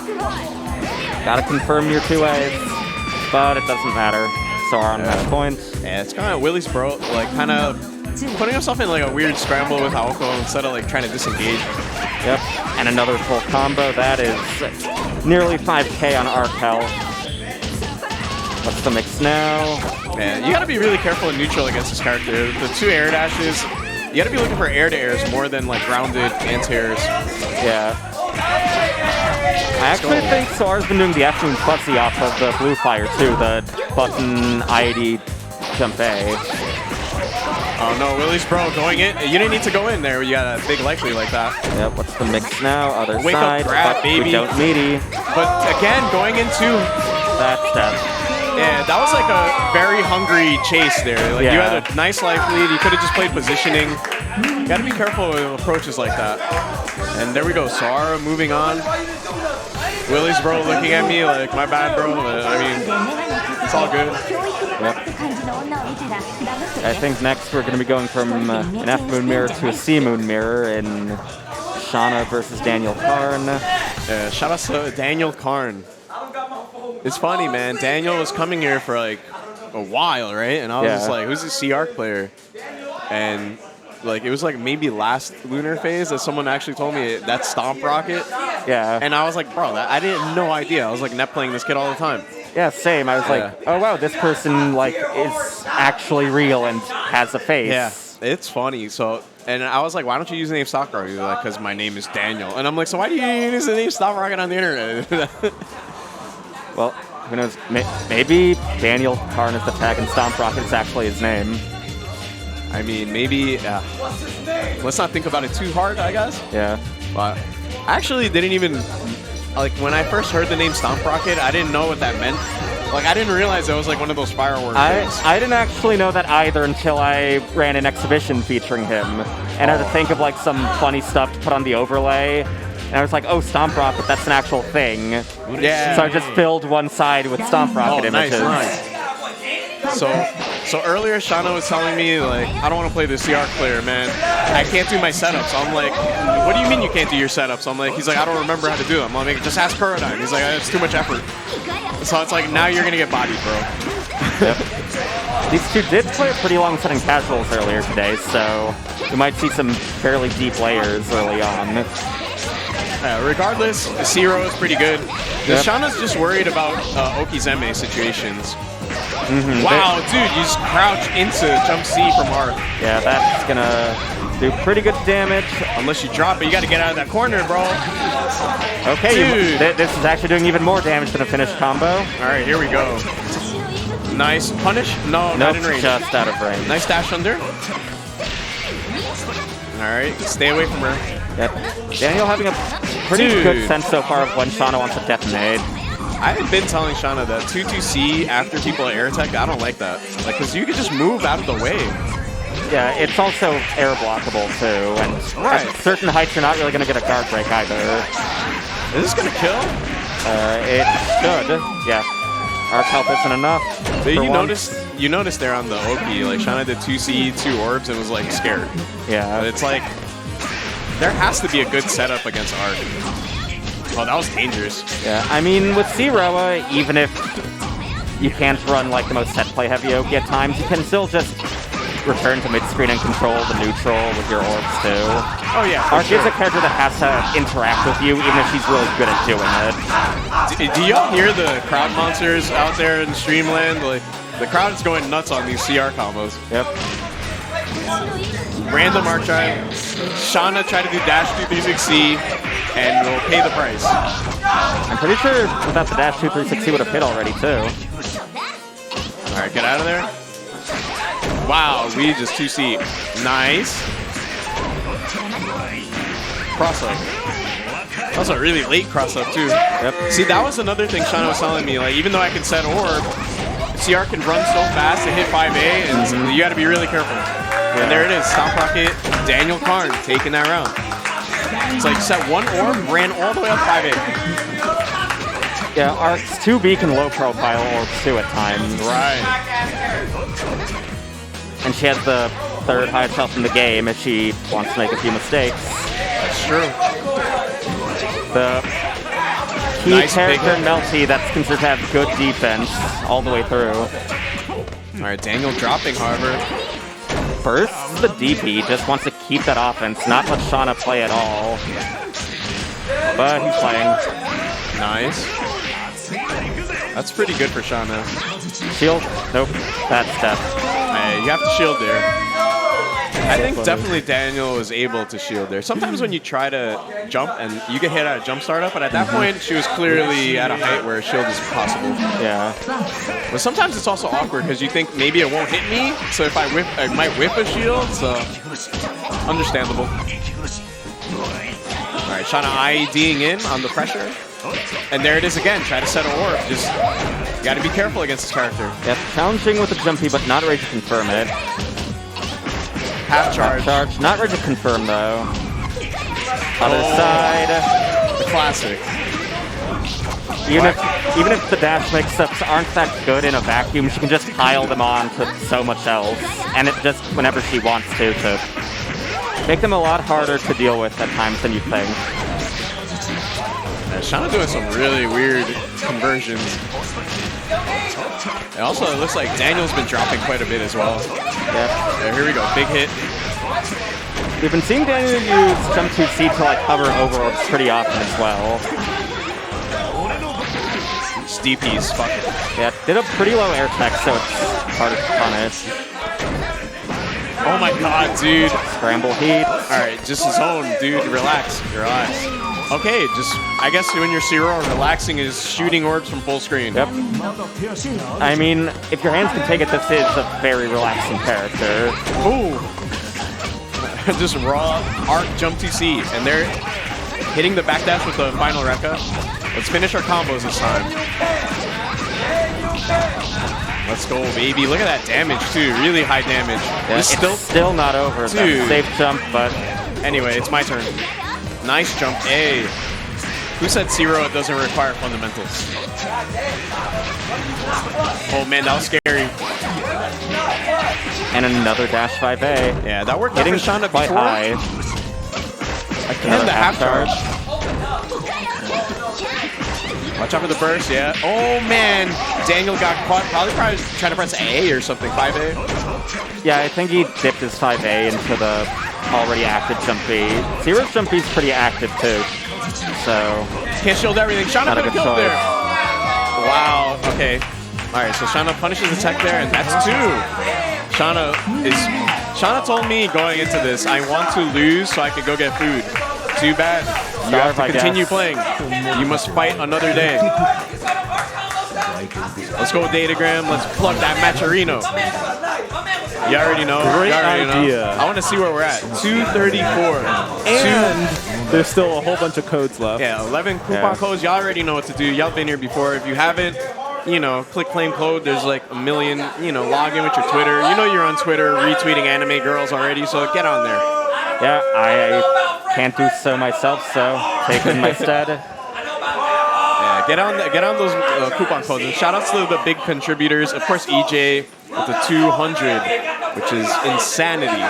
Speaker 2: Gotta confirm your 2As, but it doesn't matter. Soara on match point.
Speaker 1: Yeah, it's kind of Willys' bro, like kind of putting himself in like a weird scramble with Aoko instead of like trying to disengage.
Speaker 2: Yep, and another full combo. That is nearly 5K on arc health. What's the mix now?
Speaker 1: Man, you gotta be really careful in neutral against this character. The 2 air dashes, you gotta be looking for air to airs more than like grounded anti-airs.
Speaker 2: Yeah. I actually think Soara's been doing the afternoon fuzzy off of the blue fire too, the button ID jump A.
Speaker 1: Oh no, Willys' bro going in. You didn't need to go in there. You got a big likely like that.
Speaker 2: Yep, what's the mix now? Other
Speaker 1: Wake up,
Speaker 2: side,
Speaker 1: grab,
Speaker 2: but
Speaker 1: baby.
Speaker 2: we don't meaty.
Speaker 1: But again, going into
Speaker 2: That's death.
Speaker 1: yeah, that was like a very hungry chase there. Like you
Speaker 2: Yeah.
Speaker 1: had a nice life lead. You could have just played positioning. You gotta be careful with approaches like that. And there we go, Soara moving on. Willys' bro looking at me like, my bad, bro. But, I mean, it's all good.
Speaker 2: Yep. I think next we're going to be going from an F moon mirror to a C moon mirror in Shana versus Daniel Karn.
Speaker 1: Shout out to Daniel Karn. It's funny, man. Daniel was coming here for like a while, right? And I was just like, who's this C-Arc player? And like it was like maybe last lunar phase that someone actually told me that's Stomp Rocket.
Speaker 2: Yeah.
Speaker 1: And I was like, bro, I didn't no idea. I was like net playing this kid all the time.
Speaker 2: Yeah, same. I was like, oh wow, this person like is actually real and has a face.
Speaker 1: Yeah. It's funny. So, and I was like, why don't you use the name Stock Rocket? He's like, because my name is Daniel. And I'm like, so why do you use the name Stock Rocket on the internet?
Speaker 2: Well, who knows? Maybe Daniel Karn is the tag and Stomp Rocket is actually his name.
Speaker 1: I mean, maybe. Let's not think about it too hard, I guess.
Speaker 2: Yeah.
Speaker 1: But I actually didn't even, like, when I first heard the name Stomp Rocket, I didn't know what that meant. Like, I didn't realize it was like one of those fireworks things.
Speaker 2: I didn't actually know that either until I ran an exhibition featuring him. And I had to think of like some funny stuff to put on the overlay. And I was like, oh, Stomp Rocket, that's an actual thing.
Speaker 1: Yeah.
Speaker 2: So I just filled one side with Stomp Rocket images.
Speaker 1: Nice. So earlier Shana was telling me, like, I don't want to play the CR clear, man. I can't do my setups. I'm like, what do you mean you can't do your setups? I'm like, he's like, I don't remember how to do them. I'm like, just ask Paradigm. He's like, it's too much effort. So it's like, now you're going to get bodied, bro.
Speaker 2: Yep. These two did play a pretty long set in casuals earlier today, so we might see some fairly deep layers early on.
Speaker 1: Regardless, the Zero is pretty good.
Speaker 2: Yep.
Speaker 1: Shana's just worried about Okizeme situations. Wow, dude, you just crouch into jump C from Arc.
Speaker 2: Yeah, that's gonna do pretty good damage.
Speaker 1: Unless you drop it, you gotta get out of that corner, bro.
Speaker 2: Okay,
Speaker 1: dude.
Speaker 2: This is actually doing even more damage than a finished combo.
Speaker 1: Alright, here we go. Nice. Punish? No,
Speaker 2: nope,
Speaker 1: not in range.
Speaker 2: Just out of range.
Speaker 1: Nice dash under. Alright, stay away from her.
Speaker 2: Yep. Daniel having a pretty good sense so far of when Shana wants to detonate.
Speaker 1: I have been telling Shana that 2-2-C after people air attack, I don't like that. Like, because you can just move out of the way.
Speaker 2: Yeah, it's also air blockable too, and at certain heights you're not really going to get a guard break either.
Speaker 1: Is this going to kill?
Speaker 2: It should, yeah. Arc health isn't enough.
Speaker 1: So you noticed there on the Oki, like Shana did 2C, 2 orbs, and was like scared.
Speaker 2: Yeah.
Speaker 1: But it's like, there has to be a good setup against Arc. Oh, that was dangerous.
Speaker 2: Yeah, I mean, with Zero, even if you can't run like the most set play heavy Oki at times, you can still just return to mid-screen and control the neutral with your orbs too.
Speaker 1: Oh yeah,
Speaker 2: Arc is a character that has to interact with you, even if she's really good at doing it.
Speaker 1: Do y'all hear the crowd monsters out there in Streamland? Like, the crowd is going nuts on these CR combos.
Speaker 2: Yep.
Speaker 1: Random arc drive. Shana tried to do dash 2-3-6-C, and will pay the price.
Speaker 2: I'm pretty sure without the dash 2-3-6-C would have hit already too.
Speaker 1: Alright, get out of there. Wow, we just 2C. Nice. Cross up. That was a really late cross up too.
Speaker 2: Yep.
Speaker 1: See, that was another thing Shana was telling me. Like, even though I can set orb, CR can run so fast to hit 5A, and you got to be really careful. Yeah. And there it is, Stomp Rocket, Daniel Karn taking that round. It's like set one orb, ran all the way up 5A.
Speaker 2: Yeah, Arc's 2B can low profile orbs too at times.
Speaker 1: Right.
Speaker 2: And she has the third highest health in the game if she wants to make a few mistakes.
Speaker 1: That's true.
Speaker 2: The key character in Melty that's considered to have good defense all the way through.
Speaker 1: Alright, Daniel dropping, however.
Speaker 2: First, the DP just wants to keep that offense, not let Shana play at all. But he's playing.
Speaker 1: Nice. That's pretty good for Shana.
Speaker 2: Shield? Nope. That's death.
Speaker 1: Hey, you have to shield there. I think definitely Daniel was able to shield there. Sometimes when you try to jump and you get hit at a jump startup, but at that point she was clearly at a height where a shield is possible.
Speaker 2: Yeah.
Speaker 1: But sometimes it's also awkward because you think maybe it won't hit me, so if I whip, I might whip a shield, so understandable. Alright, Shana IEDing in on the pressure. And there it is again, try to set an orb. Just, you gotta be careful against this character.
Speaker 2: Yeah, challenging with a jumpy, but not ready to confirm it.
Speaker 1: Half charge.
Speaker 2: Not ready to confirm though. Other side.
Speaker 1: The classic.
Speaker 2: Even if the dash mix-ups aren't that good in a vacuum, she can just pile them on to so much else. And it just, whenever she wants to make them a lot harder to deal with at times than you think.
Speaker 1: Yeah, Shana doing some really weird conversions. And also, it looks like Daniel's been dropping quite a bit as well. Yeah, here we go, big hit.
Speaker 2: We've been seeing Daniel use jump 2C to like hover over orbs pretty often as well.
Speaker 1: It's DP's, fuck it.
Speaker 2: Yeah, did a pretty low air tech, so it's harder to punish.
Speaker 1: Oh my god, dude.
Speaker 2: Scramble heat.
Speaker 1: Alright, just zone, dude. Relax. Relax. Okay, just, I guess when you're Zero, relaxing is shooting orbs from full screen.
Speaker 2: Yep. I mean, if your hands can take it, this is a very relaxing character.
Speaker 1: Ooh. Just raw arc jump TC. And they're hitting the backdash with the final Rekka. Let's finish our combos this time. Let's go, baby. Look at that damage, too. Really high damage.
Speaker 2: Yeah, it's still not over. It's a safe jump, but...
Speaker 1: Anyway, it's my turn. Nice jump A. Who said Zero doesn't require fundamentals? Oh, man, that was scary.
Speaker 2: And another dash 5A.
Speaker 1: Yeah, that worked.
Speaker 2: Hitting
Speaker 1: Shana
Speaker 2: quite
Speaker 1: before.
Speaker 2: high.
Speaker 1: Again, the half charge. Watch out for the burst, yeah. Oh, man. Daniel got caught. Probably trying to press A or something. 5A.
Speaker 2: Yeah, I think he dipped his 5A into the already active jump B. Zero's jump B is pretty active, too. So...
Speaker 1: Can't shield everything. Shana got killed
Speaker 2: choice.
Speaker 1: there. Wow. Okay. All right, so Shana punishes the tech there, and that's 2. Shana told me going into this, I want to lose so I could go get food. Too bad. You have to continue playing. You must fight another day. Let's go Datagram. Let's plug that Matcherino. You already know.
Speaker 3: Great idea.
Speaker 1: I want to see where we're at. 234.
Speaker 3: And there's still a whole bunch of codes left.
Speaker 1: Yeah, 11 coupon codes. Y'all already know what to do. Y'all been here before. If you haven't, you know, click claim code. There's like a million, you know, log in with your Twitter. You know you're on Twitter retweeting anime girls already, so get on there.
Speaker 2: Yeah, I can't do so myself, so take it in my stead.
Speaker 1: Yeah, get on those coupon codes. And shout outs to the big contributors. Of course, EJ with the 200, which is insanity.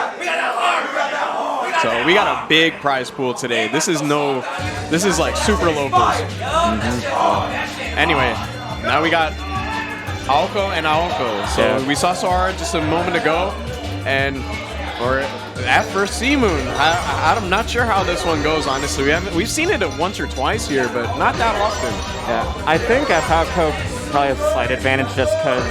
Speaker 1: So we got a big prize pool today. This is like super locals. Anyway, now we got Aoko and Aoko. So we saw Soara just a moment ago, and or at first Sea Moon. I'm not sure how this one goes, honestly. We've seen it once or twice here, but not that often.
Speaker 2: Yeah, I think Aoko probably has a slight advantage just because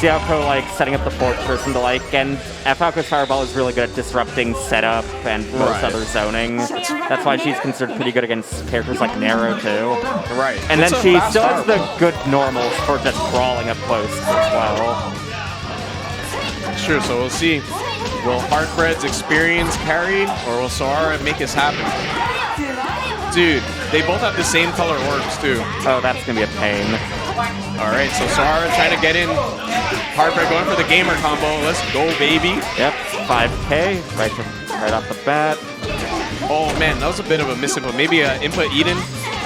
Speaker 2: Aoko like setting up the fortress and the like, and Aoko's Fireball is really good at disrupting setup and most other zoning. That's why she's considered pretty good against characters like Nero too.
Speaker 1: Right.
Speaker 2: And then she still has the good normals for just crawling up close as well.
Speaker 1: Sure, so we'll see. Will Heartbread's experience carry, or will Soara make this happen? Dude, they both have the same color orbs too.
Speaker 2: Oh, that's gonna be a pain.
Speaker 1: Alright, so Soara trying to get in. Heartbread going for the gamer combo. Let's go, baby.
Speaker 2: Yep, 5K, right off the bat.
Speaker 1: Oh man, that was a bit of a misinput. Maybe an input Eden.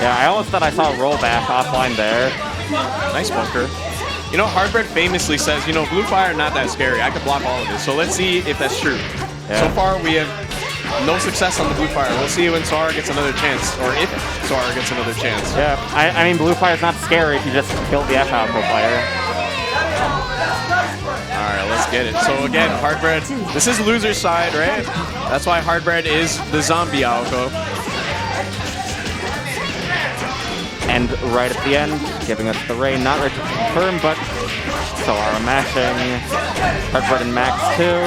Speaker 2: Yeah, I almost thought I saw a rollback offline there.
Speaker 1: Nice bunker. You know, Heartbread famously says, you know, Blue Fire not that scary. I could block all of this. So let's see if that's true.
Speaker 2: Yeah.
Speaker 1: So far, we have no success on the Blue Fire. We'll see when Soara gets another chance, or if Soara gets another chance.
Speaker 2: Yeah, I mean, Blue Fire's not scary if you just killed the F-Alpha player.
Speaker 1: Alright, let's get it. So again, Heartbread, this is loser's side, right? That's why Heartbread is the zombie Aoko.
Speaker 2: And right at the end, giving us the rain, not ready to confirm, but Soara mashing. Heartbread and Max too.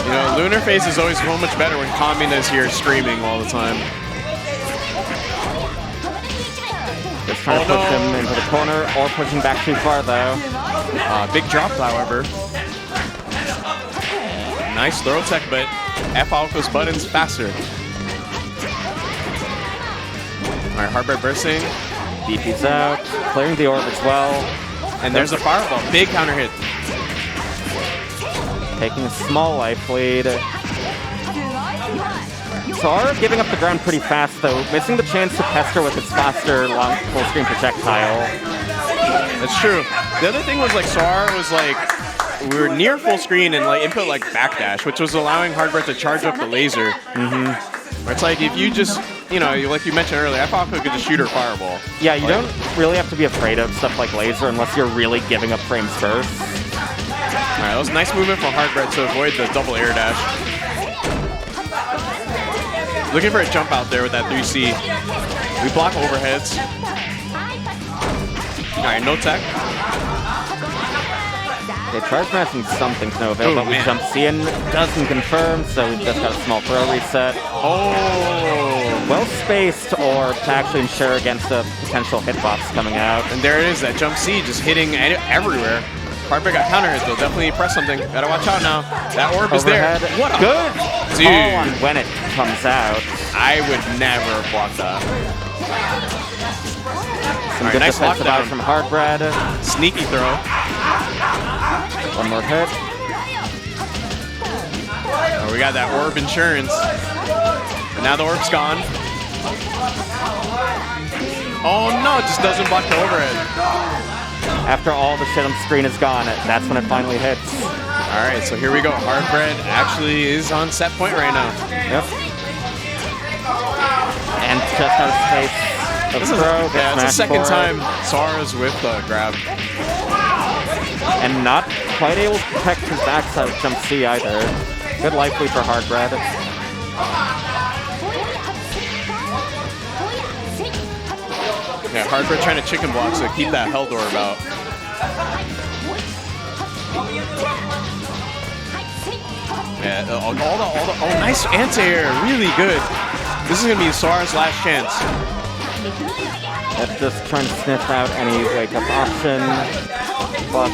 Speaker 1: You know, Lunar Face is always so much better when Kamina is here screaming all the time.
Speaker 2: Just trying to push him into the corner, or pushing back too far though.
Speaker 1: Big drop, however. Nice throw tech, but F-Alpha's button's faster. Alright, Heartbread bursting.
Speaker 2: DP's out, clearing the orb as well.
Speaker 1: And there's a fireball. Big counter hit.
Speaker 2: Taking a small life lead. Soara giving up the ground pretty fast though, missing the chance to pester with its faster long full screen projectile.
Speaker 1: That's true. The other thing was like Soara was like, we were near full screen and like input like backdash, which was allowing Heartbread to charge up the laser. It's like if you just, you know, like you mentioned earlier, I thought I could just shoot her fireball.
Speaker 2: Yeah, you don't really have to be afraid of stuff like laser unless you're really giving up frames first.
Speaker 1: Alright, that was a nice movement from Heartbread to avoid the double air dash. Looking for a jump out there with that 3C. We block overheads. Alright, no tech.
Speaker 2: They try smashing something to no avail,
Speaker 1: Oh,
Speaker 2: but we
Speaker 1: man.
Speaker 2: jump C in, doesn't confirm, so we've just got a small throw reset.
Speaker 1: Oh!
Speaker 2: Well spaced, or to actually ensure against a potential hitbox coming out.
Speaker 1: And there it is, that jump C just hitting everywhere. Heartbreak got counter hit, though. Definitely press something. Gotta watch out now. That orb is there.
Speaker 2: Overhead.
Speaker 1: What a
Speaker 2: Good
Speaker 1: dude.
Speaker 2: call on when it comes out.
Speaker 1: I would never block that.
Speaker 2: Some
Speaker 1: Alright,
Speaker 2: good
Speaker 1: nice
Speaker 2: defensive
Speaker 1: lockdown.
Speaker 2: out from Hardbread.
Speaker 1: Sneaky throw.
Speaker 2: One more hit.
Speaker 1: Oh, we got that orb insurance. And now the orb's gone. Oh no, it just doesn't block the overhead.
Speaker 2: After all the shit on screen is gone, that's when it finally hits.
Speaker 1: Alright, so here we go. Hardbread actually is on set point right now.
Speaker 2: Yep. And just out of space.
Speaker 1: This is yeah, it's the second time Soara's with the grab.
Speaker 2: And not quite able to protect his backside with jump C either. Good life lead for Hardbread.
Speaker 1: Yeah, Hardbread trying to chicken block, so keep that held orb out. Yeah, oh, nice anti-air, really good. This is gonna be Soara's last chance.
Speaker 2: That's just trying to sniff out any wake-up option. Plus,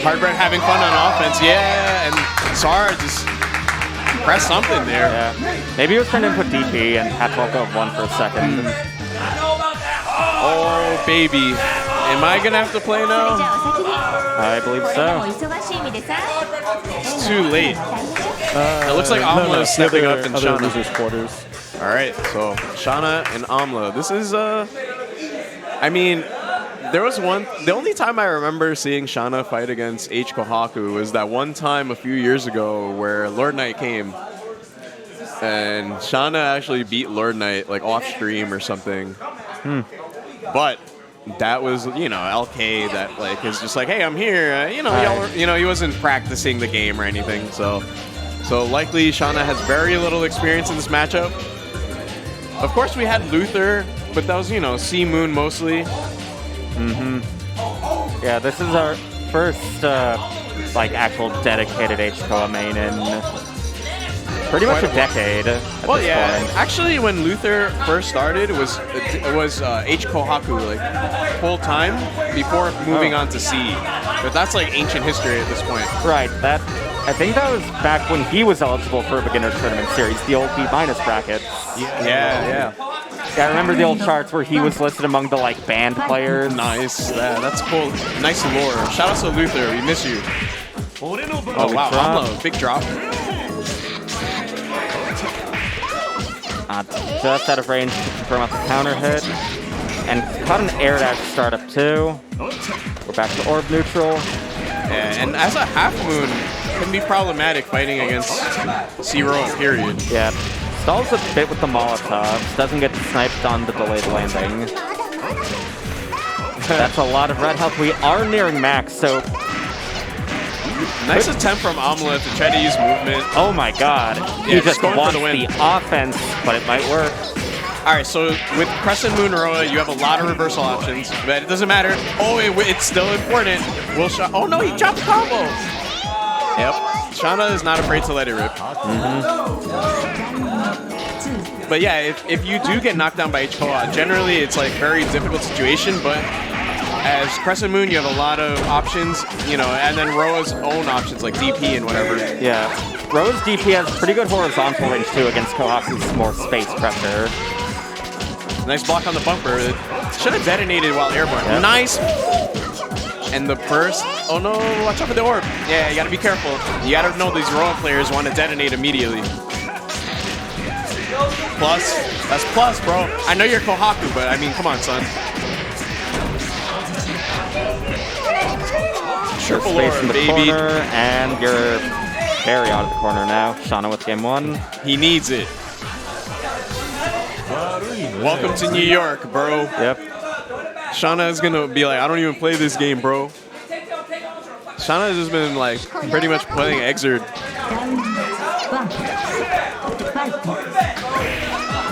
Speaker 1: Hardbread having fun on offense, yeah, and Soara just pressed something there.
Speaker 2: yeah. Maybe he was trying to input DP and had to let go of one for a second.
Speaker 1: Oh, baby. Am I gonna have to play now?
Speaker 2: I believe so.
Speaker 1: It's too late. It looks like Omla is stepping up in
Speaker 3: other
Speaker 1: Shana.
Speaker 3: losers quarters.
Speaker 1: All right, so Shana and Omla. This is, I mean, there was the only time I remember seeing Shana fight against H. Kohaku was that one time a few years ago where Lord Knight came. And Shana actually beat Lord Knight, like, off stream or something. But that was, you know, LK that, like, is just like, hey, I'm here. He wasn't practicing the game or anything. So likely Shana has very little experience in this matchup. Of course, we had Luther, but that was, you know, C Moon mostly.
Speaker 2: Yeah, this is our first, like, actual dedicated H-Koa main in pretty much a decade at
Speaker 1: Well,
Speaker 2: this
Speaker 1: yeah.
Speaker 2: point.
Speaker 1: Actually, when Luther first started, it was H. Kohaku, like, full time before moving on to C. But that's, like, ancient history at this point.
Speaker 2: Right, I think that was back when he was eligible for a beginner tournament series, the old B- brackets.
Speaker 1: Yeah.
Speaker 2: Yeah, I remember the old charts where he was listed among the, like, banned players.
Speaker 1: Nice. Yeah, that's cool. Nice lore. Shout out to Luther. We miss you. Oh, wow.
Speaker 2: drop.
Speaker 1: Omla, big drop.
Speaker 2: Just out of range to confirm out the counter hit. And caught an air dash startup too. We're back to orb neutral.
Speaker 1: Yeah, and as a half moon, can be problematic fighting against C-Row, period.
Speaker 2: Yeah, stalls a bit with the Molotovs. Doesn't get sniped on the delayed landing. That's a lot of red health. We are nearing max, so...
Speaker 1: Nice attempt from Omla to try to use movement.
Speaker 2: Oh my god.
Speaker 1: Yeah,
Speaker 2: He just
Speaker 1: going for
Speaker 2: wants
Speaker 1: the win.
Speaker 2: the offense, but it might work.
Speaker 1: All right, so with Crescent Moon Roa, you have a lot of reversal options, but it doesn't matter. Oh, it's still important. Oh no, he dropped the combo. Yep, Shana is not afraid to let it rip. But yeah, if you do get knocked down by H-Koa, generally it's like very difficult situation, but as Crescent Moon, you have a lot of options, you know, and then Roa's own options like DP and whatever.
Speaker 2: Yeah. Ro's DP has pretty good horizontal range too against Kohaku's more space pressure.
Speaker 1: Nice block on the bumper. It should have detonated while airborne.
Speaker 2: Yep.
Speaker 1: Nice. And the burst. Oh no, watch out for the orb. Yeah, you gotta be careful. You gotta know these Roa players want to detonate immediately. Plus. That's plus, bro. I know you're Kohaku, but I mean, come on, son. Triple
Speaker 2: Space
Speaker 1: orb,
Speaker 2: in the
Speaker 1: baby.
Speaker 2: corner, and you're very out of the corner now. Shana with game one.
Speaker 1: He needs it. Welcome to New York, bro.
Speaker 2: Yep.
Speaker 1: Shana is gonna be like, I don't even play this game, bro. Shana has just been like pretty much playing Exerd.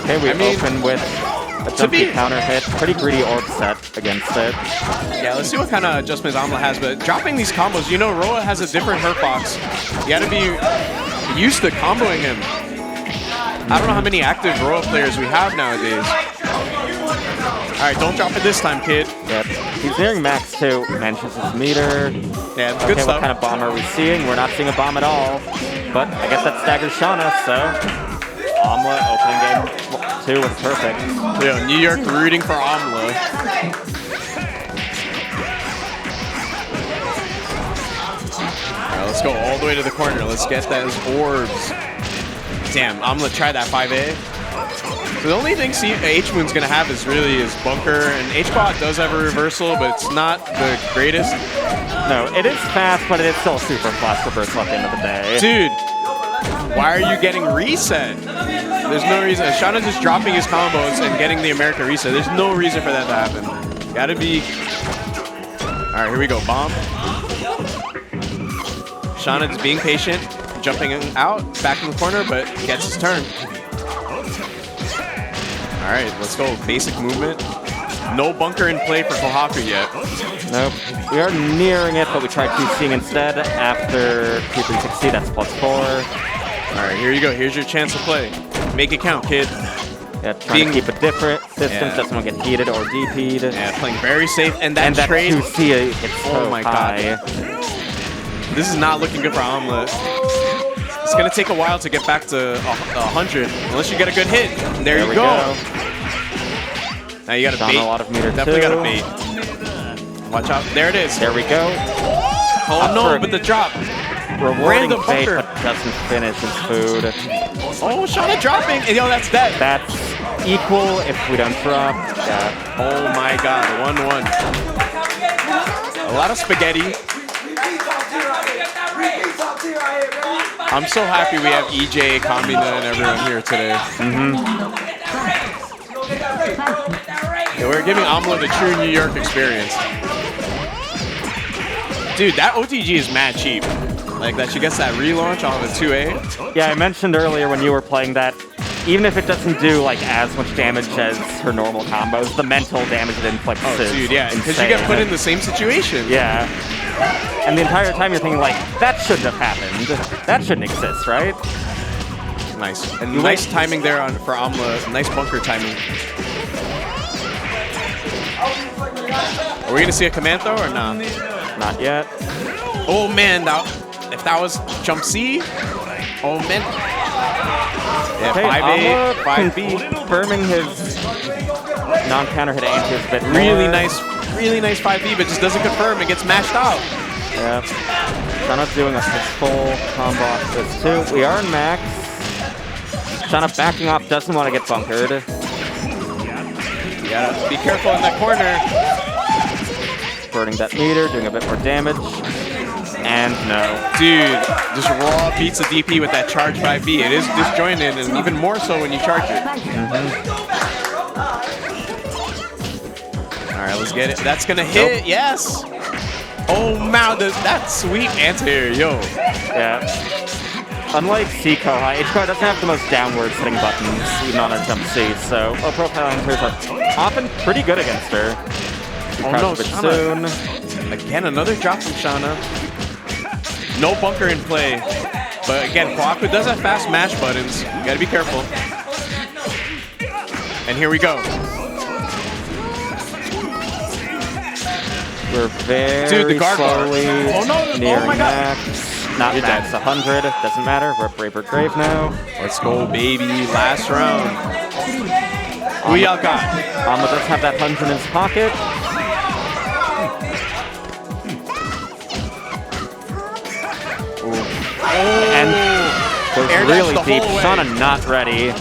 Speaker 2: Okay, we open with A jumpy counter hit. Pretty greedy orb set against it.
Speaker 1: Yeah, let's see what kind of adjustments Omla has. But dropping these combos, you know, Roa has a different hurt box. You got to be used to comboing him. I don't know how many active Roa players we have nowadays. All right, don't drop it this time, kid.
Speaker 2: Yep. He's nearing max too. Mentions his meter.
Speaker 1: Yeah, good
Speaker 2: okay,
Speaker 1: stuff.
Speaker 2: What kind of bomb are we seeing? We're not seeing a bomb at all. But I guess that staggers Shana, so Omla opening game 2 was perfect.
Speaker 1: Yeah, New York rooting for Omla. All right, let's go all the way to the corner. Let's get those orbs. Damn, Omla tried that 5A. So the only thing H-Moon's going to have is really his bunker, and H-Bot does have a reversal, but it's not the greatest.
Speaker 2: No, it is fast, but it is still super flash reversal at the end of the day.
Speaker 1: Dude, why are you getting reset? There's no reason. Shana's just dropping his combos and getting the America reset. There's no reason for that to happen. Gotta be... All right, here we go, bomb. Shana just being patient, jumping out, back in the corner, but gets his turn. All right, let's go. Basic movement. No bunker in play for Kohaku yet.
Speaker 2: Nope. We are nearing it, but we tried QCing instead after Q360. That's +4.
Speaker 1: All right, here you go. Here's your chance to play. Make it count, kid.
Speaker 2: Yeah, trying to keep a different distance. Doesn't want to get heated or DP'd.
Speaker 1: Yeah, playing very safe. And that trade.
Speaker 2: QC hits
Speaker 1: oh my
Speaker 2: high.
Speaker 1: god. This is not looking good for Omla. It's going to take a while to get back to 100, unless you get a good hit. There you go. Now you got to bait.
Speaker 2: A lot of meter
Speaker 1: Definitely got to bait. Watch out. There it is.
Speaker 2: There we go.
Speaker 1: Oh no, but the drop.
Speaker 2: Random bait, but doesn't finish his food.
Speaker 1: Oh, Shana dropping. And yo, that's dead.
Speaker 2: That's equal if we don't drop. Yeah.
Speaker 1: Oh my god, 1-1. A lot of spaghetti. I'm so happy we have EJ, Kamina, and everyone here today. Yeah, we're giving Omla the true New York experience. Dude, that OTG is mad cheap. Like that she gets that relaunch off of 2A.
Speaker 2: Yeah, I mentioned earlier when you were playing that, even if it doesn't do like as much damage as her normal combos, the mental damage it inflicts is
Speaker 1: dude, yeah, because you get put in the same situation.
Speaker 2: Yeah. And the entire time you're thinking like, that shouldn't have happened. That shouldn't exist, right?
Speaker 1: Nice. And nice timing there for Omla. Nice bunker timing. Are we going to see a command throw or not?
Speaker 2: Not yet.
Speaker 1: Oh man, if that was jump C, oh man. Yeah,
Speaker 2: okay,
Speaker 1: 5A, 5B.
Speaker 2: Confirming his non-counter hit answers a bit
Speaker 1: really
Speaker 2: more.
Speaker 1: Really nice 5B, but just doesn't confirm. It gets mashed out.
Speaker 2: Yeah. Shana's doing a full combo off this too. We are in max. Shana backing off, doesn't want to get bunkered.
Speaker 1: You gotta be careful in that corner.
Speaker 2: Burning that meter, doing a bit more damage. And no.
Speaker 1: Dude, just raw beats the DP with that charge 5B. It is disjointed, and even more so when you charge it. All right, let's get it. That's gonna hit, nope. Yes. Oh, wow, that sweet anti-air, yo.
Speaker 2: Yeah. Unlike C-Kohai, H-Kohai doesn't have the most downward sitting buttons, even on a jump C, so low profile enters are often pretty good against her.
Speaker 1: Oh no, Shana. Soon. Again, another drop from Shana. No bunker in play. But again, Kohaku does have fast mash buttons. You gotta be careful. And here we go.
Speaker 2: We're very
Speaker 1: Dude, the guard
Speaker 2: slowly nearing
Speaker 1: oh my god.
Speaker 2: max. Not
Speaker 1: You're
Speaker 2: max
Speaker 1: dead.
Speaker 2: 100, doesn't matter. We're at Braver Grave now.
Speaker 1: Let's go, baby. Last round. Who y'all got?
Speaker 2: Omla does have that 100 in his pocket. And goes really deep. Shana not ready.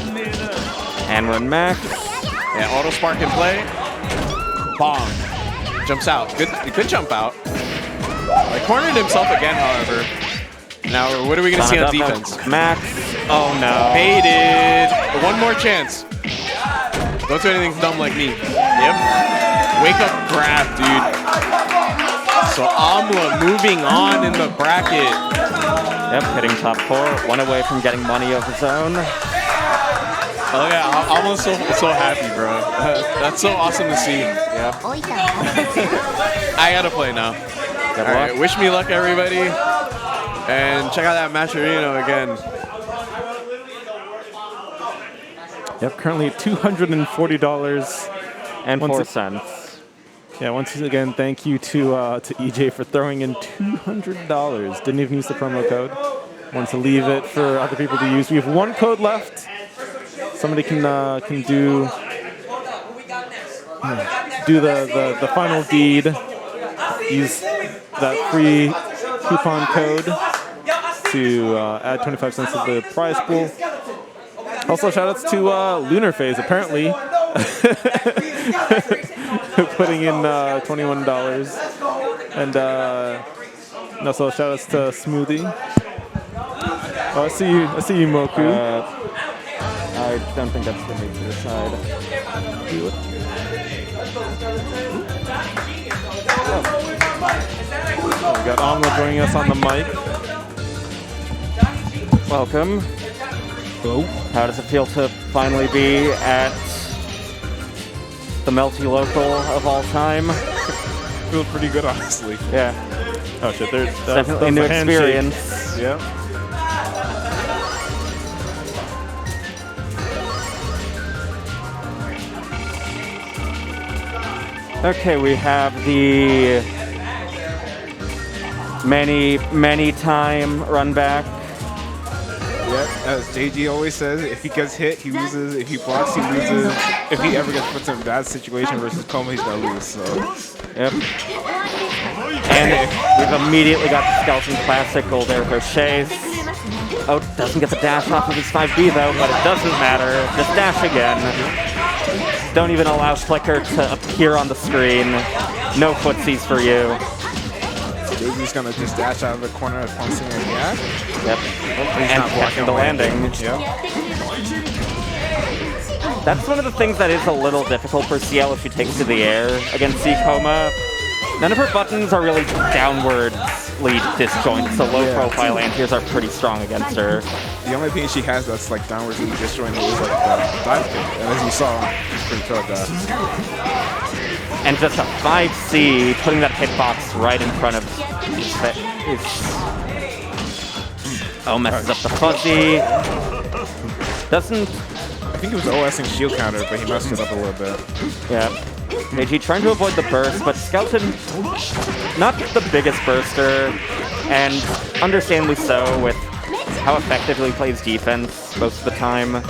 Speaker 2: And we're in max.
Speaker 1: Yeah, auto spark in play. Bomb. Jumps out. Good jump out. Cornered himself again, however. Now, what are we going to see on defense?
Speaker 2: Max. Oh no.
Speaker 1: Baited. One more chance. Don't do anything dumb like me. Yep. Wake up grab, dude. So Omla moving on in the bracket.
Speaker 2: Yep, hitting top 4. One away from getting money of his own.
Speaker 1: Oh yeah, I'm almost so happy, bro. That's so awesome to see.
Speaker 2: Yeah.
Speaker 1: I gotta play now.
Speaker 2: Good
Speaker 1: All
Speaker 2: luck.
Speaker 1: right, wish me luck, everybody, and check out that Matcherino again.
Speaker 3: Yep, currently $240
Speaker 2: And
Speaker 3: Once
Speaker 2: 4
Speaker 3: it-
Speaker 2: cents.
Speaker 3: Yeah, once again, thank you to EJ for throwing in $200. Didn't even use the promo code. Wanted to leave it for other people to use. We have one code left. Somebody can do the final deed. Use that free coupon code to add 25 cents to the prize pool. Also, shoutouts to Lunar Phase, apparently putting in $21. And also shoutouts to Smoothie. Oh, I see you, Moku.
Speaker 2: I don't think that's for me to decide.
Speaker 3: We got Omla joining us on the mic.
Speaker 2: Welcome. How does it feel to finally be at the Melty local of all time?
Speaker 5: Feels pretty good, honestly.
Speaker 2: Yeah,
Speaker 3: Oh shit, there's
Speaker 2: definitely a new experience.
Speaker 3: Yep.
Speaker 2: Okay, we have the many time run back.
Speaker 5: Yep, as JG always says, if he gets hit, he loses. If he blocks, he loses. If he ever gets put in a bad situation versus Coma, he's gonna lose. So,
Speaker 2: Yep. And we've immediately got the Skeleton Classic Gold Air Chase. Oh, doesn't get the dash off of his 5B though, but it doesn't matter. Just dash again. Don't even allow Flicker to appear on the screen. No footsies for you.
Speaker 5: JG's gonna just dash out of the corner as Ponsing and Yak.
Speaker 2: Yep.
Speaker 5: He's
Speaker 2: And
Speaker 5: not
Speaker 2: catching
Speaker 5: blocking
Speaker 2: the landing.
Speaker 5: Yep.
Speaker 2: That's one of the things that is a little difficult for CL if she takes to the air against C-Coma. None of her buttons are really downwardly disjointed, so low-profile anti-airs are pretty strong against her.
Speaker 5: The only thing she has that's like downwards and disjointed is like the dive kick. And as you saw, she's pretty good at that.
Speaker 2: And just a 5C, putting that hitbox right in front of his Oh, messes up the fuzzy. Doesn't...
Speaker 5: I think it was OSing shield counter, but he messed it up a little bit.
Speaker 2: Yeah. AG trying to avoid the burst, but Skeleton, not the biggest burster, and understandably so with how effectively he plays defense most of the time.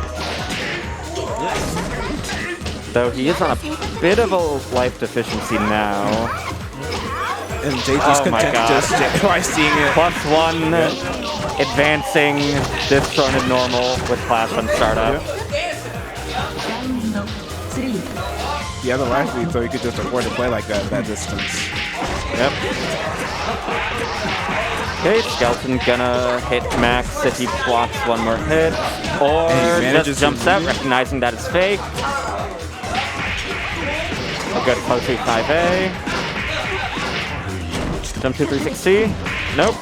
Speaker 2: Though he is on a bit of a life deficiency now.
Speaker 5: And JG's
Speaker 2: Oh my
Speaker 5: content
Speaker 2: God.
Speaker 5: just by seeing it.
Speaker 2: +1, advancing, disthroned and normal with class on startup.
Speaker 5: He had the life lead, so he could just afford to play like that at that distance.
Speaker 2: Yep. Okay, Skeleton gonna hit Max if he blocks one more hit, or
Speaker 5: And he manages
Speaker 2: just jumps
Speaker 5: to
Speaker 2: out,
Speaker 5: lead.
Speaker 2: recognizing that it's fake. A good close 5A. Jump 2 360. Nope.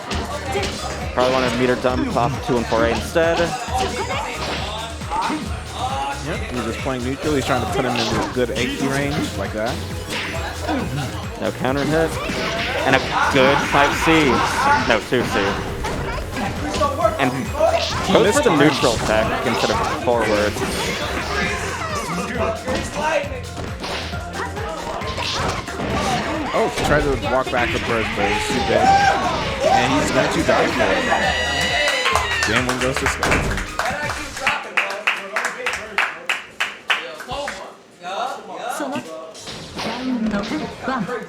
Speaker 2: Probably want to meter dump off 2 and 4A instead.
Speaker 5: Yep. He's just playing neutral. He's trying to put him in a good 8 range, like that.
Speaker 2: No counter hit. And a good 5C. No, 2C. And goes for the neutral tech instead of forward.
Speaker 5: Oh, he tried to walk back the burst, but it's too big. And he's going to die for it. Game 1 goes to Skeleton.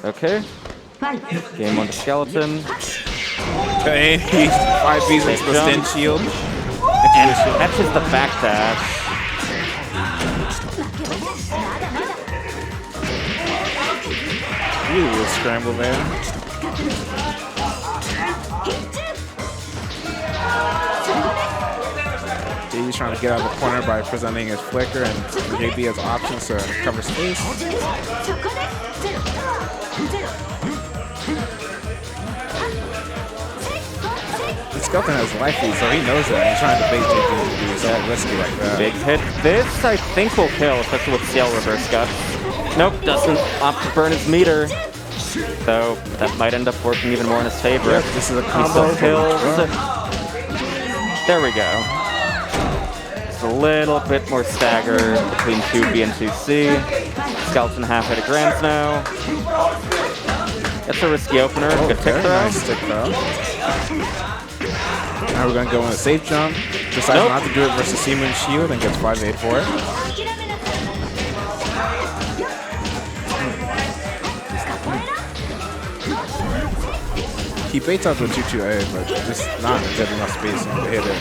Speaker 2: Okay. Game 1 to Skeleton.
Speaker 5: Okay, he 5Bs into the
Speaker 2: jump.
Speaker 5: Sten shield.
Speaker 2: And catches the backdash.
Speaker 5: Really a scramble there. JB's trying to get out of the corner by presenting his flicker, and JB has options to cover space. Skeleton has life lead, so he knows that. He's trying to bait JJ to do something risky like that.
Speaker 2: Big hit. This, I think, will kill, especially with CL reverse guts. Nope, doesn't opt to burn his meter. So that might end up working even more in his favor.
Speaker 5: Yep, this is a
Speaker 2: He
Speaker 5: combo.
Speaker 2: still kills. There we go. Just a little bit more stagger between 2B and 2C. Skeleton half hit of Grands now. That's a risky opener. Good tick throw.
Speaker 5: Nice tick throw. Now we're going to go in a safe jump. Decides not to do it versus Seaman Shield and gets 5-8 for it. He baits out the 2-2A, but just not good enough space to hit it.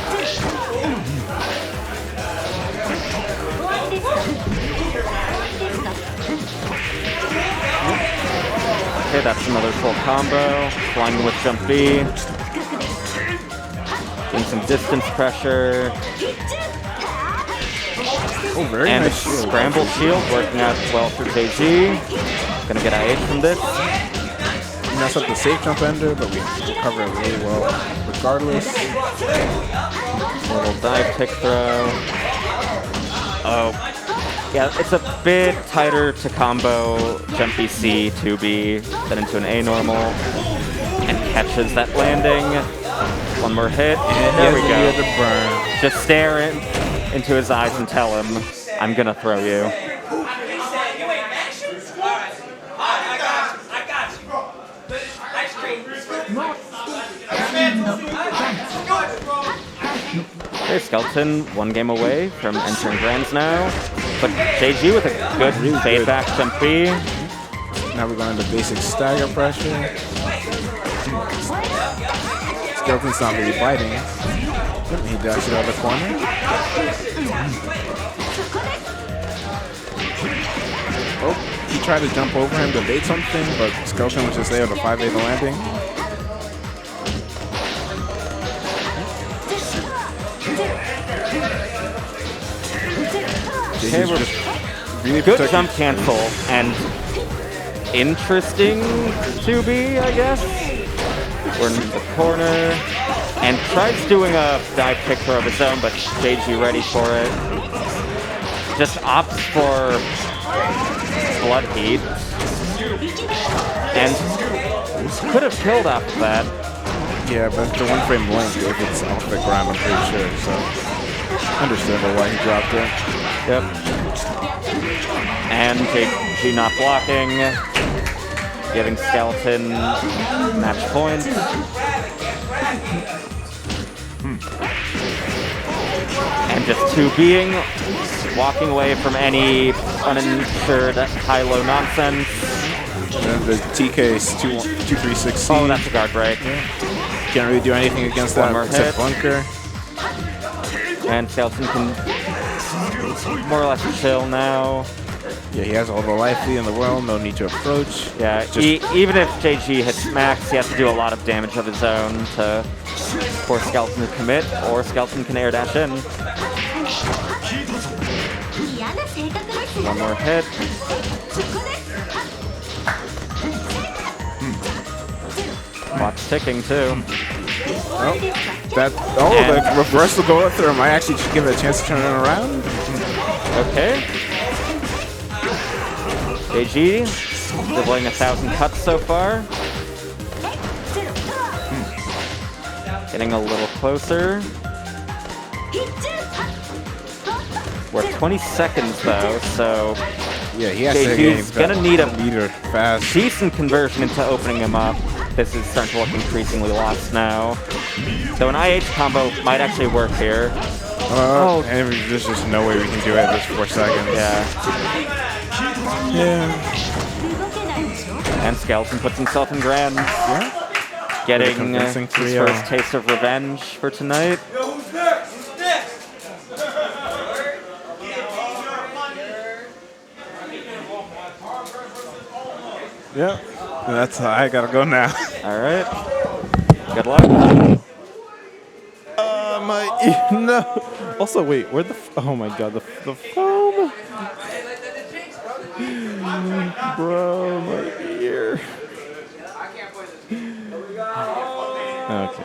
Speaker 2: Okay, that's another full combo. Flying with jump B. Getting some distance pressure.
Speaker 5: Oh, very
Speaker 2: and
Speaker 5: nice shield.
Speaker 2: Scramble shield working out well for JG. Gonna get IH from this.
Speaker 5: We mess up the safe jump ender, but we cover it really well regardless.
Speaker 2: Little dive tick throw. Oh. Yeah, it's a bit tighter to combo jump BC, 2B, then into an A normal, and catches that landing. One more hit, and there we go.
Speaker 5: The burn.
Speaker 2: Just stare into his eyes and tell him, I'm gonna throw you. Okay, Skeleton, one game away from entering Grands now. But JG with a good fade back jump B.
Speaker 5: Now we're going into basic stagger pressure. Skeleton's not really biting. He dashes it out of the corner. Oh, he tried to jump over him to bait something, but Skeleton was just there to 5-8 the landing.
Speaker 2: Okay, we're
Speaker 5: just really
Speaker 2: good
Speaker 5: protecting.
Speaker 2: jump cancel and interesting 2B, I guess. We're in the corner and tries doing a dive kick throw of his own, but JG ready for it. Just opts for blood heat and could have killed after that.
Speaker 5: Yeah, but the one frame blank if it's off the ground, I'm pretty sure. So understandable why he dropped it.
Speaker 2: Yep. And JG not blocking, giving Skeleton match point. And just 2B'ing, walking away from any uninsured high-low nonsense.
Speaker 5: And then the TK's 2-3-6.
Speaker 2: Oh, that's a guard break.
Speaker 5: Can't really do anything against
Speaker 2: One
Speaker 5: that
Speaker 2: more
Speaker 5: except
Speaker 2: hit.
Speaker 5: bunker.
Speaker 2: And Skeleton can more or less chill now.
Speaker 5: Yeah, he has all the life lead in the world, no need to approach.
Speaker 2: Yeah, even if JG hits max, he has to do a lot of damage of his own to force Skeleton to commit, or Skeleton can air dash in. One more hit. Clock's ticking too.
Speaker 5: The reversal go up there might actually give it a chance to turn it around.
Speaker 2: Okay. JG, dribbling 1,000 cuts so far. Getting a little closer. We're 20 seconds though, so
Speaker 5: yeah, he has
Speaker 2: JG's gonna need a
Speaker 5: meter fast.
Speaker 2: decent conversion into opening him up. This is starting to look increasingly lost now. So an IH combo might actually work here.
Speaker 5: And there's just no way we can do it at this 4 seconds.
Speaker 2: Yeah.
Speaker 5: Yeah.
Speaker 2: And Skeleton puts himself in Grands.
Speaker 5: Yeah.
Speaker 2: Getting his
Speaker 5: convincing 3-0.
Speaker 2: first taste of revenge for tonight.
Speaker 5: Yeah. That's how I gotta go now.
Speaker 2: All right. Good luck.
Speaker 3: No. Also, wait, where the? Oh my God, the foam. Bro, my ear. Okay.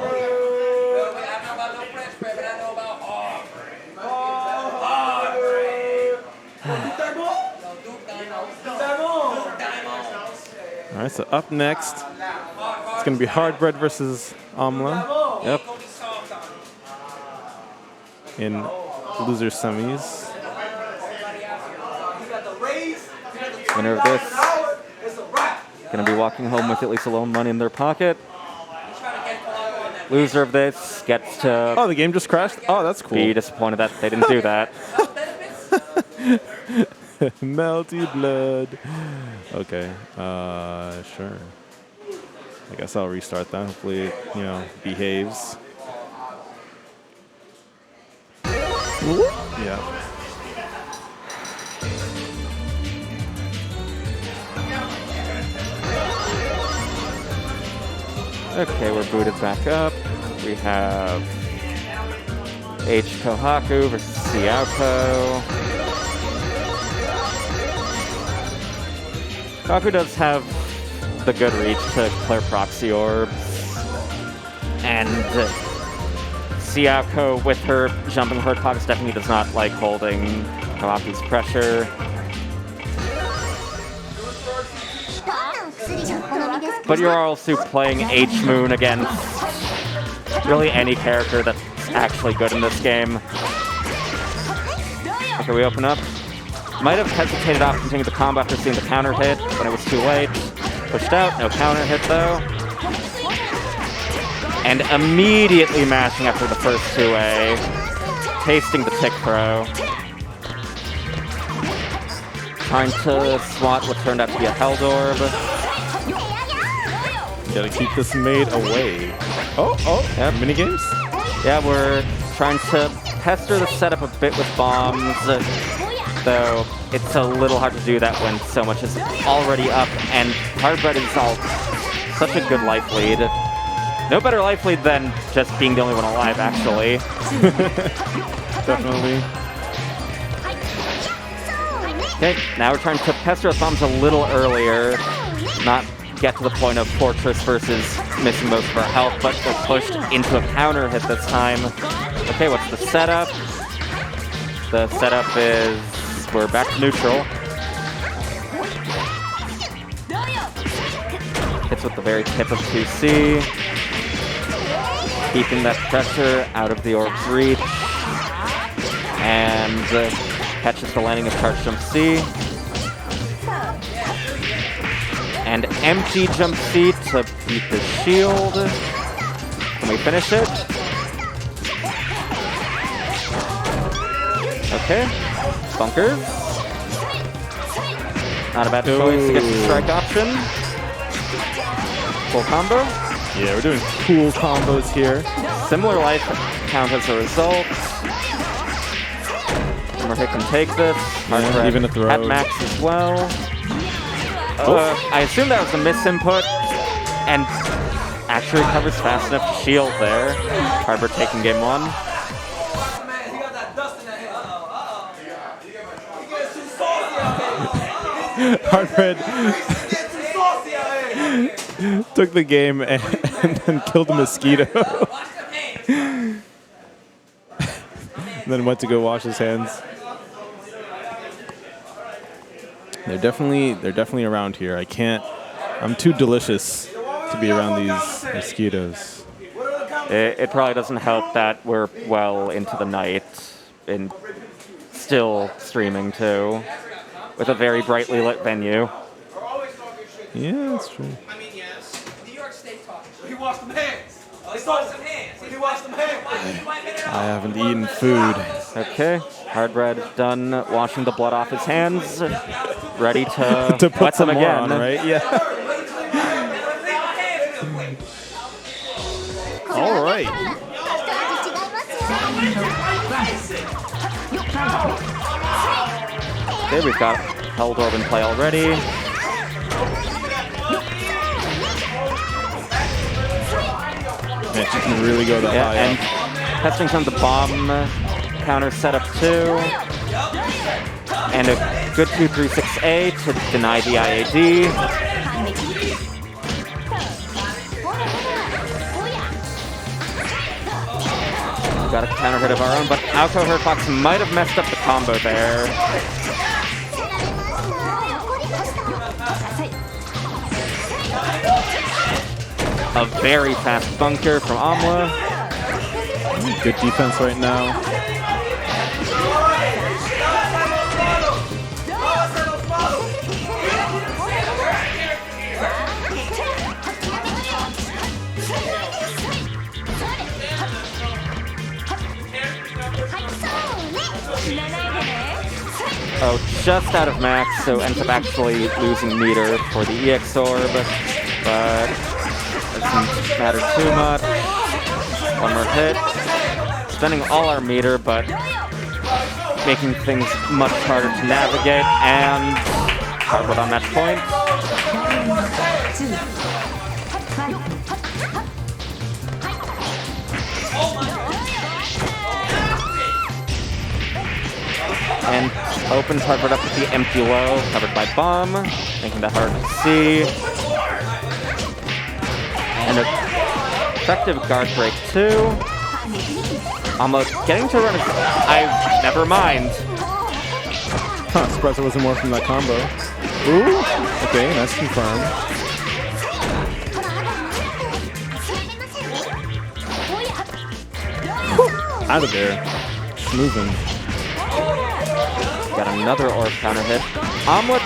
Speaker 3: All right, so up next, it's going to be Hardbread versus Omla.
Speaker 2: Yep.
Speaker 3: In loser semis.
Speaker 2: Winner of this gonna be walking home with at least a little money in their pocket. Loser of this gets to
Speaker 3: Oh, the game just crashed? Oh, that's cool.
Speaker 2: be disappointed that they didn't do that.
Speaker 3: Melty blood. Okay, sure. I guess I'll restart that. Hopefully it, behaves. Yeah.
Speaker 2: Okay, we're booted back up. We have H. Kohaku versus Xiaoko. Kohaku does have the good reach to clear proxy orbs. And Xiaoko, with her jumping hard pockets, definitely does not like holding Kohaku's pressure. But you're also playing H-Moon against really any character that's actually good in this game. Okay, we open up. Might have hesitated off continuing the combo after seeing the counter hit, but it was too late. Pushed out, no counter hit though. And immediately mashing after the first 2A, tasting the tick throw. Trying to swat what turned out to be a Held Orb.
Speaker 3: Gotta keep this maid away.
Speaker 2: Yep.
Speaker 3: Minigames?
Speaker 2: Yeah, we're trying to pester the setup a bit with bombs, though it's a little hard to do that when so much is already up, and Hardbread is all such a good life lead. No better life lead than just being the only one alive, actually.
Speaker 3: Definitely.
Speaker 2: Okay, now we're trying to pester with bombs a little earlier, not get to the point of Fortress versus missing most of our health, but we're pushed into a counter hit this time. Okay, what's the setup? The setup is we're back to neutral. Hits with the very tip of 2C. Keeping that pressure out of the orb's reach. And catches the landing of Charge Jump C. And empty Jump C to beat the shield. Can we finish it? Okay. Bunkers. Not a bad choice to get the strike option. Full combo.
Speaker 3: Yeah, we're doing cool combos here.
Speaker 2: Similar life count as a result. Murray can take this.
Speaker 3: Yeah, even a throw.
Speaker 2: At max as well. I assume that was a misinput, and actually recovers fast enough to shield there. Harbor taking game 1.
Speaker 3: Hardbread took the game and then killed a mosquito. And then went to go wash his hands. They're definitely around here. I'm too delicious to be around these mosquitoes.
Speaker 2: It probably doesn't help that we're well into the night and still streaming too, with a very brightly lit venue.
Speaker 3: Yeah, that's true.
Speaker 4: I mean, yes. New York State talking. He washed them hands. He washed them hands. He washed them hands.
Speaker 3: I haven't eaten food.
Speaker 2: Okay, Hardbread done washing the blood off his hands, ready to
Speaker 3: To put
Speaker 2: wet
Speaker 3: some
Speaker 2: them
Speaker 3: more
Speaker 2: again.
Speaker 3: on, right? Yeah. All right.
Speaker 2: Okay, we've got Held Orb in play already.
Speaker 3: Man, she can really go that high
Speaker 2: And
Speaker 3: up.
Speaker 2: testing some of the bomb counter setup too. And a good 236A to deny the IAD. We've got a counter hit of our own, but Alco Hurtbox might have messed up the combo there. A very fast bunker from Omla.
Speaker 3: Good defense right now.
Speaker 2: Oh, just out of max, so ends up actually losing meter for the EX orb, but it doesn't matter too much. One more hit. Spending all our meter, but making things much harder to navigate, and Harvard on match point. And opens Harvard up with the empty low, covered by bomb, making that hard to see. And an effective guard break too. Almost getting to run. Never mind.
Speaker 3: Huh, surprised there wasn't more from that combo. Ooh, okay, that's confirmed. Whew, out of there. Just moving.
Speaker 2: Got another orb counter hit. Omla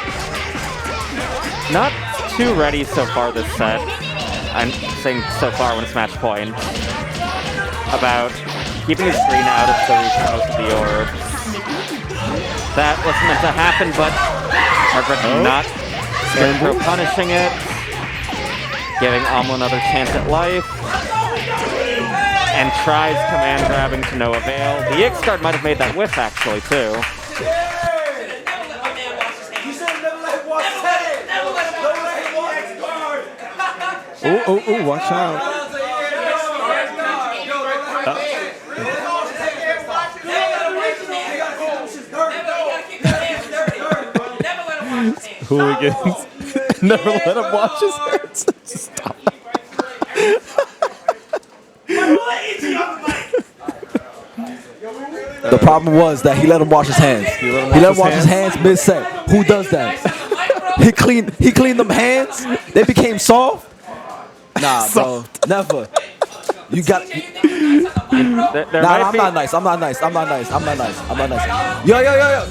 Speaker 2: not too ready so far this set. I'm saying so far when it's match point. About keeping his screen out of the reach of most of the orbs. That wasn't meant to happen, but Harvard not Scarecrow punishing it. Giving Omla another chance at life. And tries command grabbing to no avail. The X guard might have made that whiff actually too.
Speaker 3: Oh, watch out. Hooligans. Never let him watch his hands. Stop.
Speaker 6: The problem was that he let him wash his hands. He let him wash his hands mid-set. Who does that? He cleaned them hands. They became soft. Nah, bro, never. You got. I'm not nice. I'm not nice.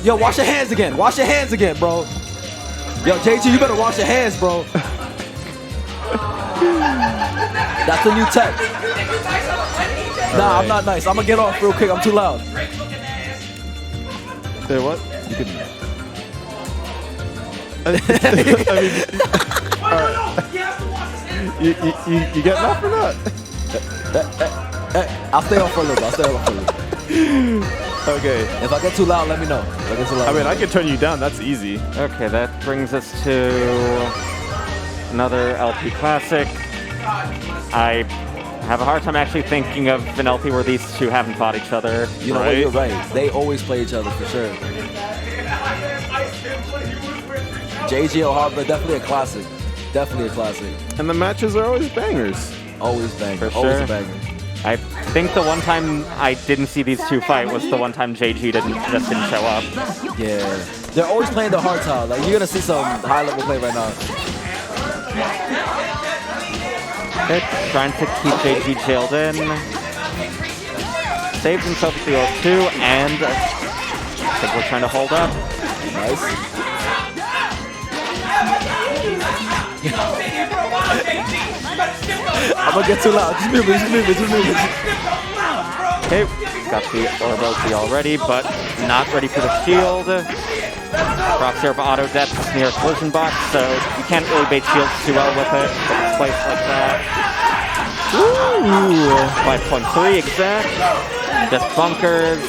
Speaker 6: Yo, wash your hands again. Wash your hands again, bro. Yo, JG, you better wash your hands, bro. That's the new tech. Nah, I'm not nice. I'm gonna get off real quick. I'm too loud.
Speaker 3: Say what? You can. You getting off or not?
Speaker 6: I'll stay off for a little.
Speaker 3: Okay.
Speaker 6: If I get too loud, let me know.
Speaker 3: I mean, I can turn you down. That's easy.
Speaker 2: Okay, that brings us to another LP Classic. I have a hard time actually thinking of an LP where these two haven't fought each other.
Speaker 6: You know what? You're right. They always play each other for sure. JG O'Hara, definitely a classic. Definitely a classic.
Speaker 3: And the matches are always bangers.
Speaker 6: Always bangers.
Speaker 2: For
Speaker 6: Always
Speaker 2: sure.
Speaker 6: a banger.
Speaker 2: I think the one time I didn't see these two fight was the one time JG didn't show up.
Speaker 6: Yeah. They're always playing the hard tile. Like, you're going to see some high-level play right now.
Speaker 2: Okay, trying to keep JG jailed in. Saves himself with the ult 2, and I think we're trying to hold up.
Speaker 6: Nice. I'm gonna get too loud. Just move it.
Speaker 2: Okay, got the orb ulti already, but not ready for the shield. Procs here for auto death near collision box, so you can't really bait shields too well with it. But it's placed like that. Ooh, 5.3 exact. Just bunkers.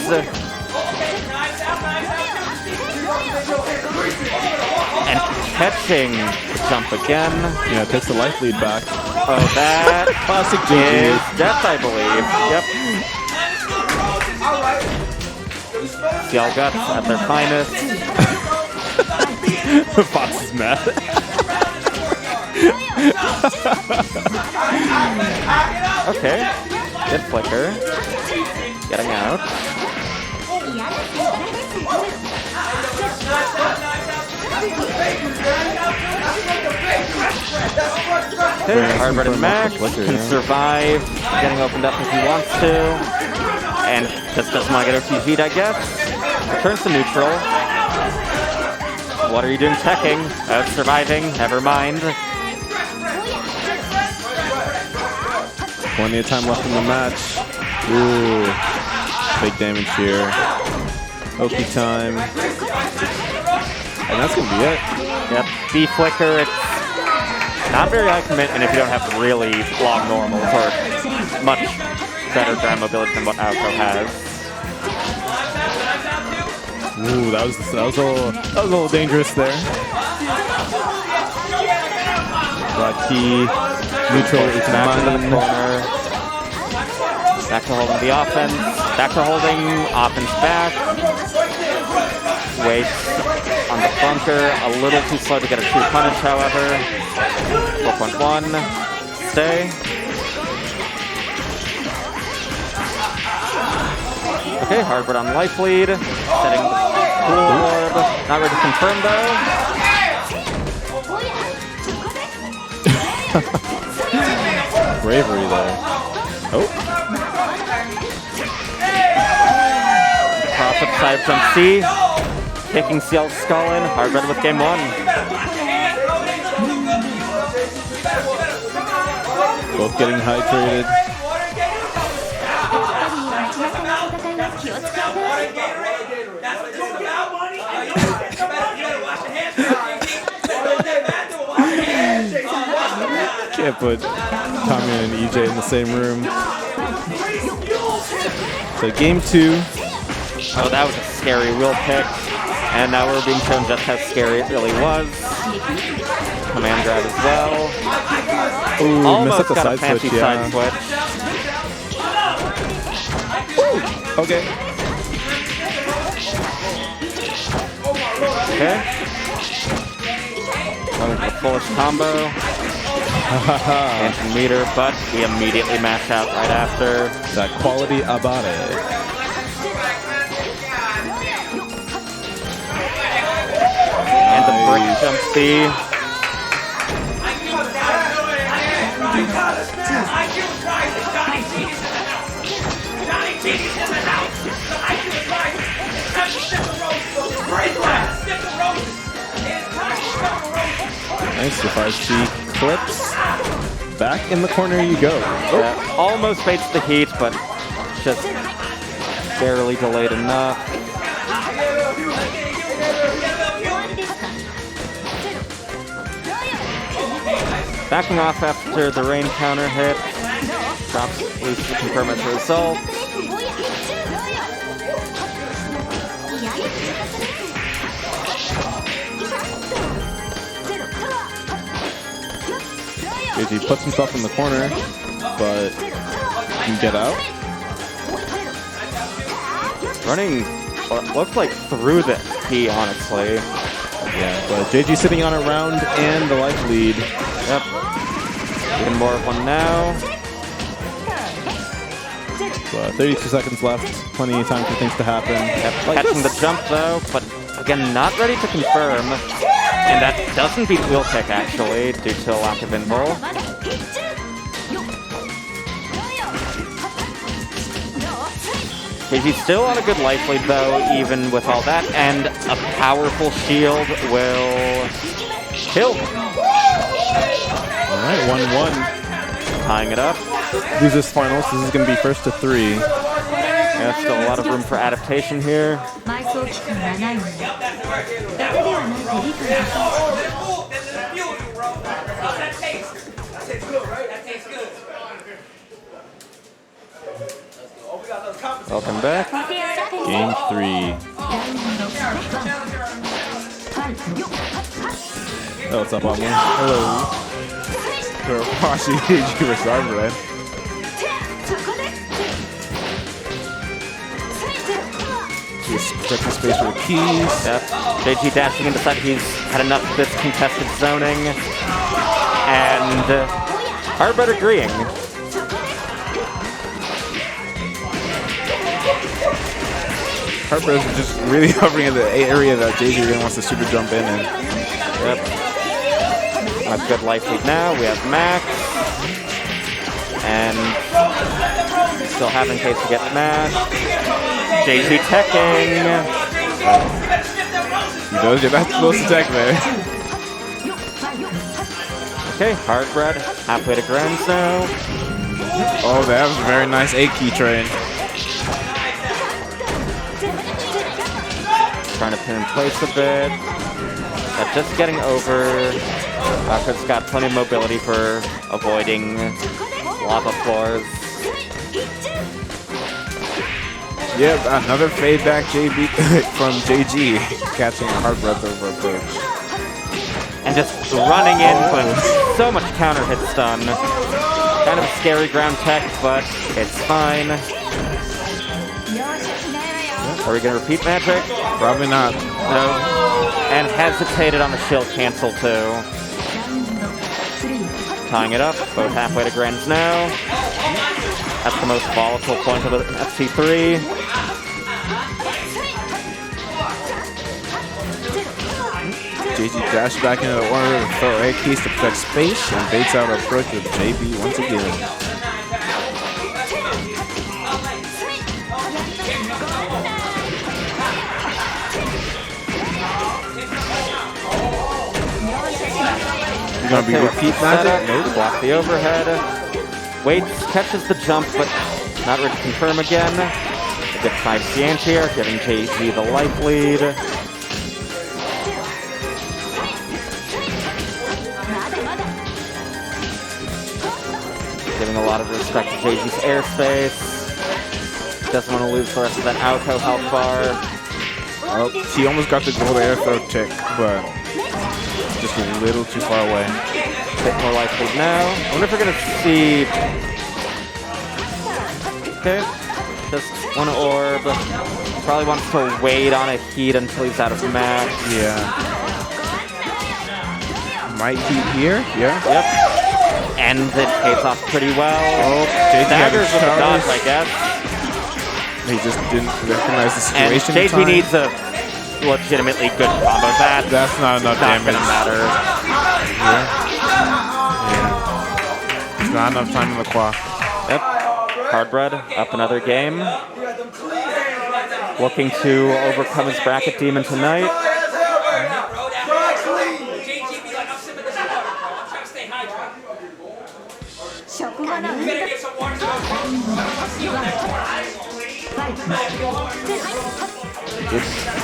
Speaker 2: And catching the jump again.
Speaker 3: Yeah, takes the life lead back.
Speaker 2: Oh, that
Speaker 3: Classic
Speaker 2: is
Speaker 3: JG.
Speaker 2: death, I believe. Yep. Yell Guts at their finest.
Speaker 3: Fox is mad.
Speaker 2: Okay. Good flicker. Getting out. Hardbred and Max can survive, getting opened up if he wants to. And just doesn't want to get OTG'd, I guess. Returns to neutral. What are you doing teching? Surviving, never mind.
Speaker 3: Plenty of time left in the match. Ooh, big damage here. Oki time. And that's going to be it.
Speaker 2: Yep, B-Flicker, it's not very high commitment if you don't have really long normals or much better ground mobility than what AONI has.
Speaker 3: Ooh, that was a little dangerous there. Key neutral is
Speaker 2: Back to the corner. Back to holding the offense. Back to holding offense back. Waits on the bunker. A little too slow to get a true punish, however. 4.1. Stay. Okay, Hardbred on life lead. Setting the cool orb. Not ready to confirm though.
Speaker 3: Bravery there. Oh.
Speaker 2: Cross up side from C. Kicking CL's skull in. Hardbred with game 1.
Speaker 3: Both getting hydrated. Can't put Tommy and EJ in the same room. So game 2.
Speaker 2: Oh, that was a scary wheel pick. And now we're being shown just how scary it really was. Command grab as well.
Speaker 3: Ooh, missed
Speaker 2: Almost
Speaker 3: up the
Speaker 2: got a
Speaker 3: side
Speaker 2: fancy
Speaker 3: switch,
Speaker 2: side
Speaker 3: yeah.
Speaker 2: switch.
Speaker 3: Okay.
Speaker 2: Okay. Going for the foolish combo. Dancing meter, but we immediately mash out right after.
Speaker 3: That quality abare.
Speaker 2: And the brick jump C.
Speaker 3: Nice, the 5C clips. Back in the corner you go.
Speaker 2: Yeah, almost baits the heat, but just barely delayed enough. Backing off after the rain counter hit. Drops loose to confirm its result.
Speaker 3: He puts himself in the corner, but can get out.
Speaker 2: Running what looks like through the key, honestly.
Speaker 3: Yeah, but JG sitting on a round and the life lead.
Speaker 2: Yep. Getting more of one now.
Speaker 3: 32 seconds left. Plenty of time for things to happen.
Speaker 2: Yep. Catching the jump though, but again, not ready to confirm. And that doesn't beat wheel kick actually, due to a lack of invul. He's still on a good life lead though, even with all that, and a powerful shield will kill.
Speaker 3: Alright, 1-1.
Speaker 2: Tying it up.
Speaker 3: Losers finals, this is going to be first to 3.
Speaker 2: Yeah, still a lot of room for adaptation here. Welcome back.
Speaker 3: Game 3. Oh, what's up, Omla? Hello.
Speaker 5: We're watching JG versus Hardbred. He's checking space for the keys.
Speaker 2: Yep. JG dashing into side. He's had enough of this contested zoning. And Hardbred agreeing.
Speaker 5: Hardbred is just really hovering in the area that JG really wants to super jump in. And
Speaker 2: Yep. That's good life lead now. We have Max. And still having case to get smashed. J2 teching.
Speaker 5: You're not supposed to tech there.
Speaker 2: Okay, hard bread. Halfway to Grams now.
Speaker 5: Oh, that was a very nice 8-key train.
Speaker 2: Trying to pin in place a bit. Just getting over. It's got plenty of mobility for avoiding lava floors.
Speaker 5: Yep, another fade back JB from JG, catching a hard breath over approach.
Speaker 2: And just running in with so much counter hit stun. Kind of a scary ground tech, but it's fine. Are we gonna repeat magic?
Speaker 5: Probably not.
Speaker 2: No. And hesitated on the shield cancel too. Tying it up, both halfway to Grands now. That's the most volatile point of the FC3.
Speaker 5: JG dashed back into the corner to throw 8 keys to protect space and baits out our approach with JB once again. Gonna be repeat magic?
Speaker 2: Nope. Block the overhead. Waits, catches the jump, but not ready to confirm again. A good 5C anti-air, giving JG the life lead. Giving a lot of respect to JG's airspace. Doesn't want to lose the rest of that auto health bar.
Speaker 5: Oh, he almost got the gold air throw check, but just a little too far away.
Speaker 2: A bit more life lead now. I wonder if we're gonna see. Okay, just one orb. Probably wants to wait on a heat until he's out of max.
Speaker 5: Yeah. Might heat here? Yeah.
Speaker 2: Yep. And it pays off pretty well.
Speaker 5: Oh, JG
Speaker 2: Daggers with a dodge, I guess.
Speaker 5: He just didn't recognize the
Speaker 2: And
Speaker 5: situation.
Speaker 2: JG needs a legitimately good combo.
Speaker 5: That's not enough
Speaker 2: not
Speaker 5: damage.
Speaker 2: gonna matter.
Speaker 5: Yeah. It's not enough time on the clock.
Speaker 2: Yep. Hardbread up another game. Looking to overcome his bracket demon tonight.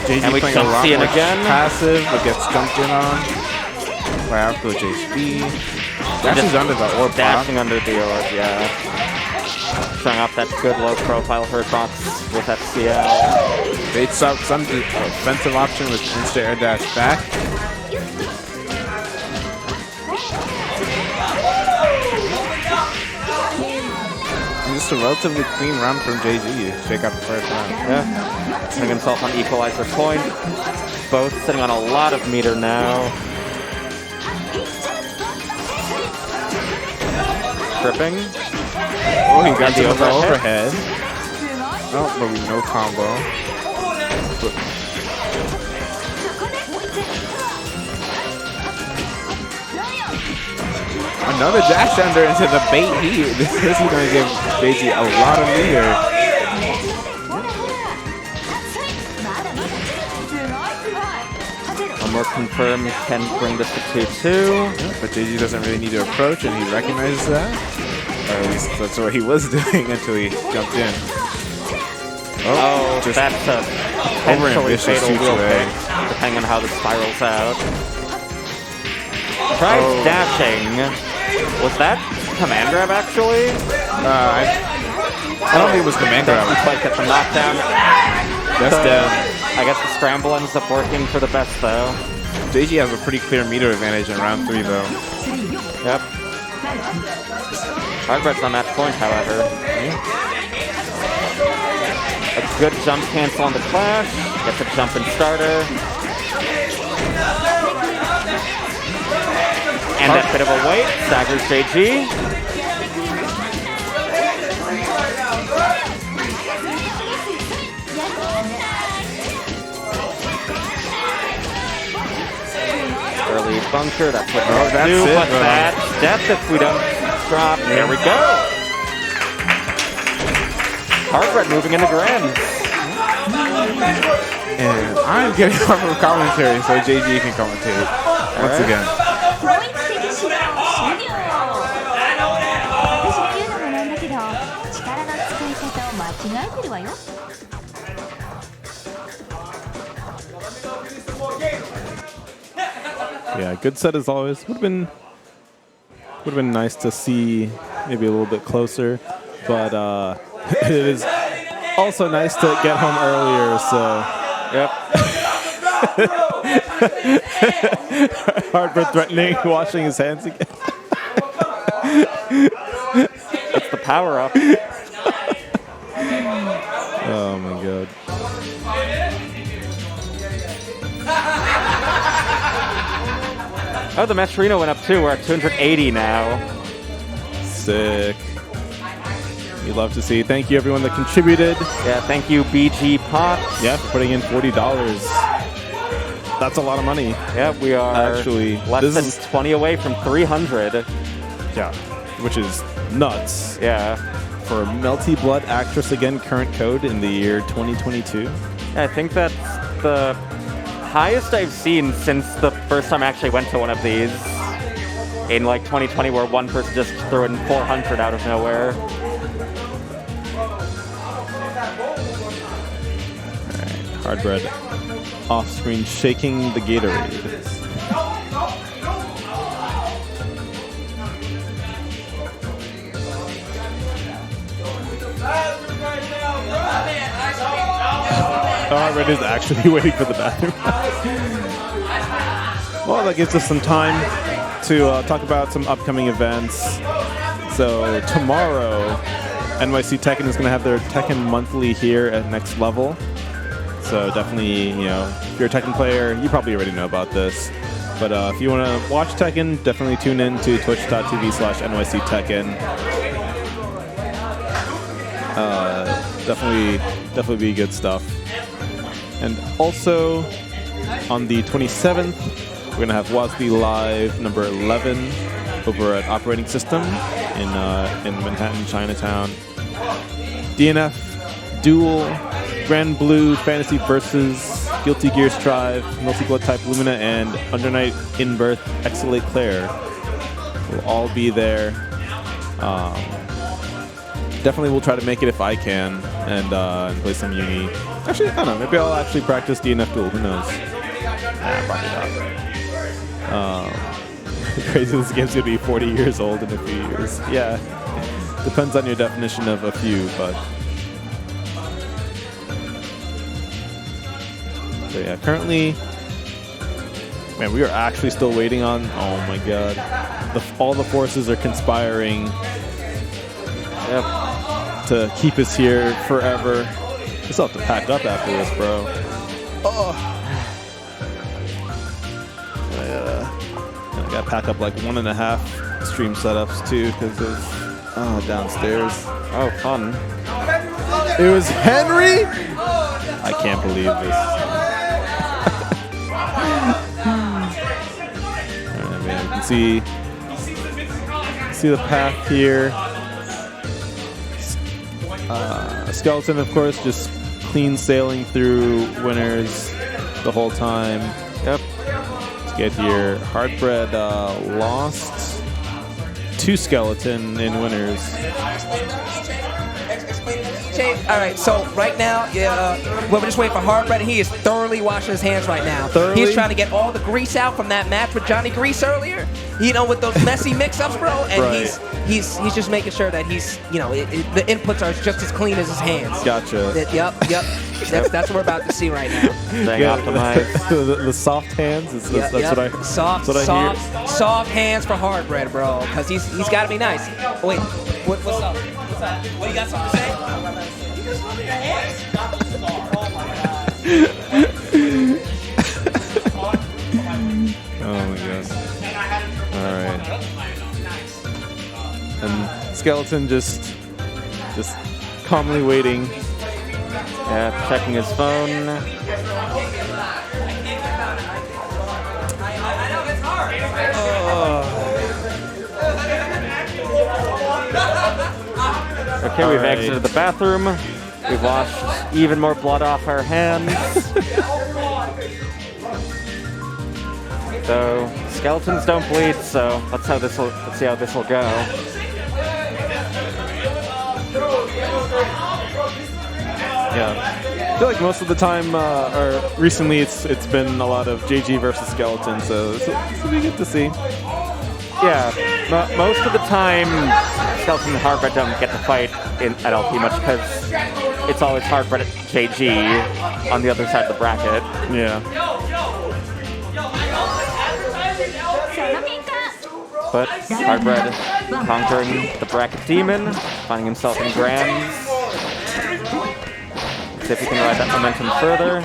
Speaker 5: JG
Speaker 2: And we
Speaker 5: playing a
Speaker 2: jump
Speaker 5: lot
Speaker 2: C in
Speaker 5: more
Speaker 2: again.
Speaker 5: passive, but gets jumped in on. Right after JB. Dashes under the orb block.
Speaker 2: Dashing under the orb, yeah. Showing off that good low profile hurt box with FCL.
Speaker 5: Baits out some offensive option with insta air dash back. And just a relatively clean round from JG. Shake out the first round.
Speaker 2: Yeah. Putting himself on equalizer point. Both sitting on a lot of meter now. Tripping.
Speaker 5: Oh, he got the overhead. Oh, but we no combo. Another dash under into the bait heat. This is going to give JG a lot of meter.
Speaker 2: One more confirm can bring this to 2-2.
Speaker 5: But JG doesn't really need to approach, and he recognizes that. Or at least that's what he was doing until he jumped in.
Speaker 2: Oh,
Speaker 5: just
Speaker 2: that's a potentially
Speaker 5: overambitious
Speaker 2: fatal wheel
Speaker 5: way.
Speaker 2: kick, depending on how this spirals out. Tries dashing. Was that command grab, actually?
Speaker 5: I don't think it was command grab.
Speaker 2: Doesn't quite get the knockdown.
Speaker 5: That's
Speaker 2: So,
Speaker 5: dead.
Speaker 2: I guess the scramble ends up working for the best, though.
Speaker 5: JG has a pretty clear meter advantage in round 3, though.
Speaker 2: Yep. Hardbread's on match point, however. A good jump cancel on the clash. Gets a jump and starter. And that bit of a wait. Staggers JG. Early bunker. That's what
Speaker 5: Oh,
Speaker 2: we'll
Speaker 5: that's
Speaker 2: do.
Speaker 5: it,
Speaker 2: But
Speaker 5: bro.
Speaker 2: that's death if we don't drop. There we go. Hardbred moving into Grand.
Speaker 5: And I'm getting off of commentary so JG can commentate once again.
Speaker 7: 教育的指導終了。私っていうのもなんだけど、力の使い方を間違えてるわよ。
Speaker 3: Yeah, good set as always. Would have been nice to see maybe a little bit closer, but it is also nice to get home earlier. So,
Speaker 2: Yep.
Speaker 3: Hardbred threatening, washing his hands again.
Speaker 2: That's the power up.
Speaker 3: Oh my god.
Speaker 2: Oh, the Metrino went up too. We're at 280 now.
Speaker 3: Sick. You'd love to see. Thank you everyone that contributed.
Speaker 2: Yeah, thank you, BG Pot.
Speaker 3: Yeah, for putting in $40. That's a lot of money.
Speaker 2: Yeah, we are
Speaker 3: Actually,
Speaker 2: less
Speaker 3: this
Speaker 2: than
Speaker 3: is-
Speaker 2: 20 away from 300.
Speaker 3: Yeah, which is nuts.
Speaker 2: Yeah.
Speaker 3: For Melty Blood Actress again, current code in the year 2022.
Speaker 2: I think that's the highest I've seen since the first time I actually went to one of these in like 2020, where one person just threw in 400 out of nowhere.
Speaker 3: Hardbred off screen shaking the Gatorade. Hardbred is actually waiting for the bathroom. Well, that gives us some time to talk about some upcoming events. So tomorrow, NYC Tekken is going to have their Tekken Monthly here at Next Level. So definitely, you know, if you're a Tekken player, you probably already know about this. But if you want to watch Tekken, definitely tune in to twitch.tv/NYC Tekken. Definitely be good stuff. And also, on the 27th, we're going to have WASD Live number 11 over at Operating System in Manhattan, Chinatown. DNF, Duel, Grand Blue, Fantasy Versus, Guilty Gear Strive, Multi-Blood Type Lumina, and Undernight In-Birth Exilate Claire will all be there. Definitely will try to make it if I can and play some Uni. Actually, I don't know. Maybe I'll actually practice DNF Duel. Who knows? Nah, probably not. Crazy, this game's going to be 40 years old in a few years. Yeah. Depends on your definition of a few, but... So yeah, currently... Man, we are actually still waiting on... Oh my god. All the forces are conspiring to keep us here forever. We still have to pack up after this, bro. Oh. I gotta pack up like 1.5 stream setups too, because of downstairs.
Speaker 2: Oh, fun.
Speaker 3: It was Henry? I can't believe this. Alright, man, you can see the path here. Skeleton, of course, just clean sailing through winners the whole time. Yep. Let's get here. Hardbred lost to Skeleton in winners.
Speaker 4: All right, so right now, we're just waiting for Hardbred, and he is thoroughly washing his hands right now.
Speaker 3: Thoroughly?
Speaker 4: He's trying to get all the grease out from that match with Johnny Grease earlier. You know, with those messy mix-ups, bro. And
Speaker 3: Right.
Speaker 4: he's just making sure that he's, you know, the inputs are just as clean as his hands.
Speaker 3: Gotcha.
Speaker 4: Yep. That's what we're about to see right now.
Speaker 2: Staying optimized.
Speaker 3: the soft hands. That's what I.
Speaker 4: Soft,
Speaker 3: that's what I hear.
Speaker 4: soft hands for Hardbred, bro. Because he's got to be nice. Oh, wait, what's up? What's up? What, you got something to say? You just rubbing your hands?
Speaker 3: Oh my god. Alright. And Skeleton just calmly waiting.
Speaker 2: Yeah, checking his phone. Okay, we've exited the bathroom. We've washed even more blood off our hands. So skeletons don't bleed, so let's see how this will go.
Speaker 3: Yeah. I feel like most of the time, or recently, it's been a lot of JG versus Skeleton, so this will be good to see.
Speaker 2: Yeah, most of the time, Skeleton and Hardbread don't get to fight at LP much because it's always Hardbread at JG on the other side of the bracket.
Speaker 3: Yeah.
Speaker 2: But Hardbread conquering the bracket demon, finding himself in Grands. See if he can ride that momentum further.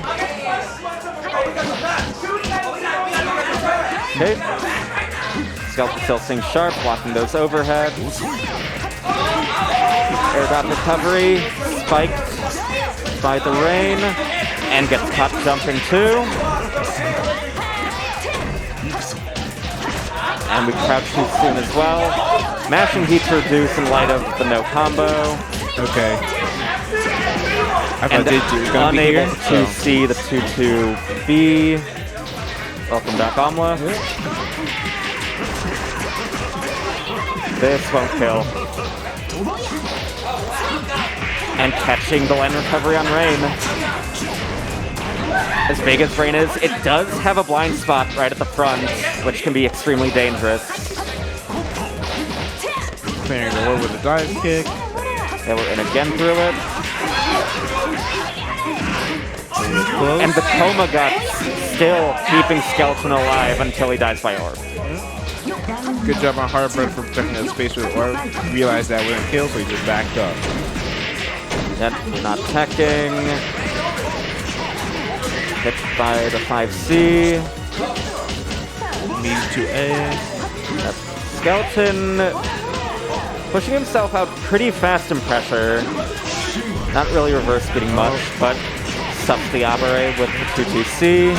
Speaker 2: Okay. Skeleton still staying sharp, blocking those overheads. Air dot recovery, spiked by the rain, and gets caught jumping too. And we crouch too soon as well. Mashing heat to reduce in light of the no combo.
Speaker 5: Okay. I
Speaker 2: And
Speaker 5: thought JG was going to be
Speaker 2: unable
Speaker 5: here.
Speaker 2: to see the 2-2B. Welcome back, Omla. This won't kill. And catching the land recovery on Rain. As big as Rain is, it does have a blind spot right at the front, which can be extremely dangerous.
Speaker 5: Clearing the wall with a dive kick.
Speaker 2: They were in again through it. And the coma guts still keeping Skeleton alive until he dies by orb.
Speaker 5: Good job on Hardbread for protecting that space with orb. Realized that wouldn't kill, so he just backed up.
Speaker 2: Yep, not teching. Hit by the 5C.
Speaker 5: Needs to A.
Speaker 2: Yep. Skeleton pushing himself out pretty fast in pressure. Not really reverse speeding much, but stuffs the Abare with the 2-2C.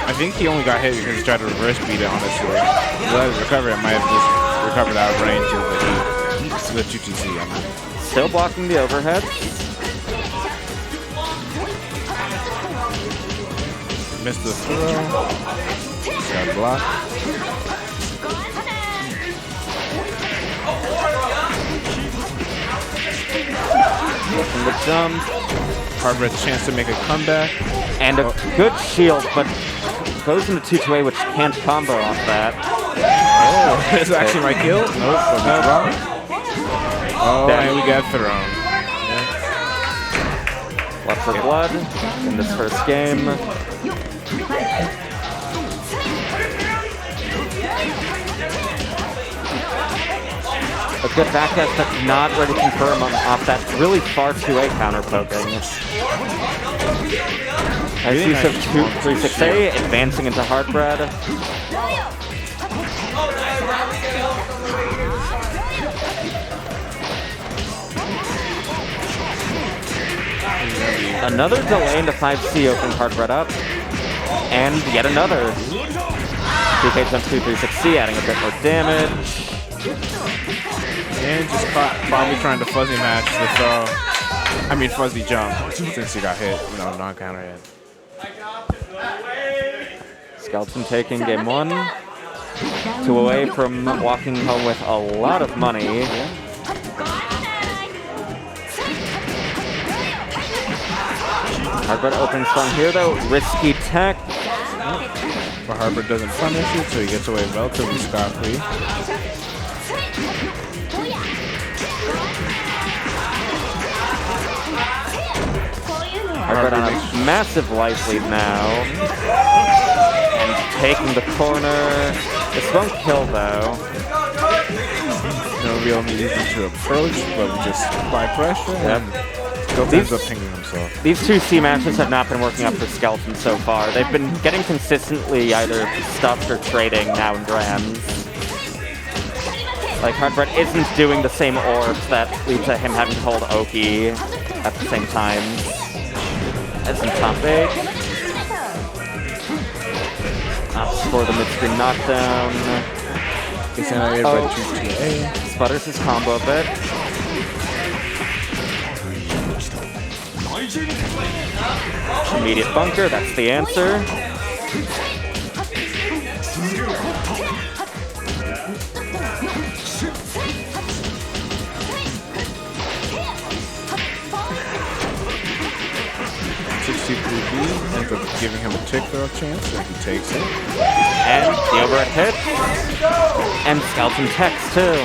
Speaker 5: I think he only got hit because he tried to reverse beat it, honestly. If he let it recover, it might have just recovered out of range of the 2TC. I mean.
Speaker 2: Still blocking the overhead.
Speaker 5: Missed the throw. Just got blocked.
Speaker 2: Looking the jump.
Speaker 5: Hardbread's chance to make a comeback.
Speaker 2: And a good shield, but goes into 2-2A, which can't combo off that.
Speaker 5: Oh, this actually might kill. Nope, but no wrong. Oh, and we got thrown.
Speaker 2: Left for blood in this first game. A good back dash, but not ready to confirm off that really far 2A counter poking. Nice use of 3-6A, advancing into Hardbread. Another delay into 5C opening Hardbread up. And yet another. 2K jump 2-3-6C, adding a bit more damage.
Speaker 5: And just caught Bobby trying to fuzzy match the throw. I mean fuzzy jump since he got hit. No, non-counter yet.
Speaker 2: Skeleton taking game 1. 2 away from walking home with a lot of money. Hardbread opening strong here though. Risky tech.
Speaker 5: But Hardbread doesn't punish it, so he gets away relatively scot-free.
Speaker 2: Hardbread on a massive life lead now. And taking the corner. This won't kill though.
Speaker 5: No real need to approach, but we just apply pressure.
Speaker 2: Yep.
Speaker 5: Still ends up pinging himself.
Speaker 2: These 2C matches have not been working out for Skeleton so far. They've been getting consistently either stuffed or trading now in Grands. Like, Hardbread isn't doing the same orbs that lead to him having to hold Oki at the same time as in top 8. Opts for the mid-screen knockdown.
Speaker 5: Gets annihilated by 2-2A.
Speaker 2: Sputters his combo a bit. Immediate bunker, that's the answer.
Speaker 5: Ends up giving him a tick throw chance, and he takes it.
Speaker 2: And the overhead hit. And Skeleton Tex too.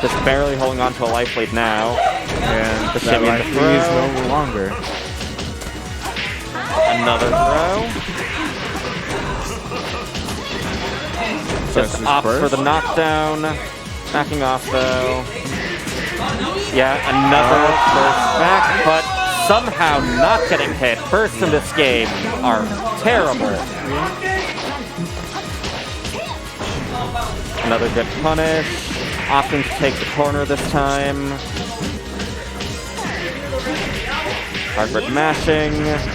Speaker 2: Just barely holding on to a life lead now.
Speaker 5: And
Speaker 2: The
Speaker 5: that
Speaker 2: shimmy
Speaker 5: life
Speaker 2: and
Speaker 5: lead is
Speaker 2: throw.
Speaker 5: no longer.
Speaker 2: Another throw. Just
Speaker 5: Versus
Speaker 2: opts for
Speaker 5: burst.
Speaker 2: the knockdown. Backing off though. Yeah, another burst back, but somehow not getting hit. Bursts in this game are terrible. Another good punish. Opting to take the corner this time. Hardbread mashing.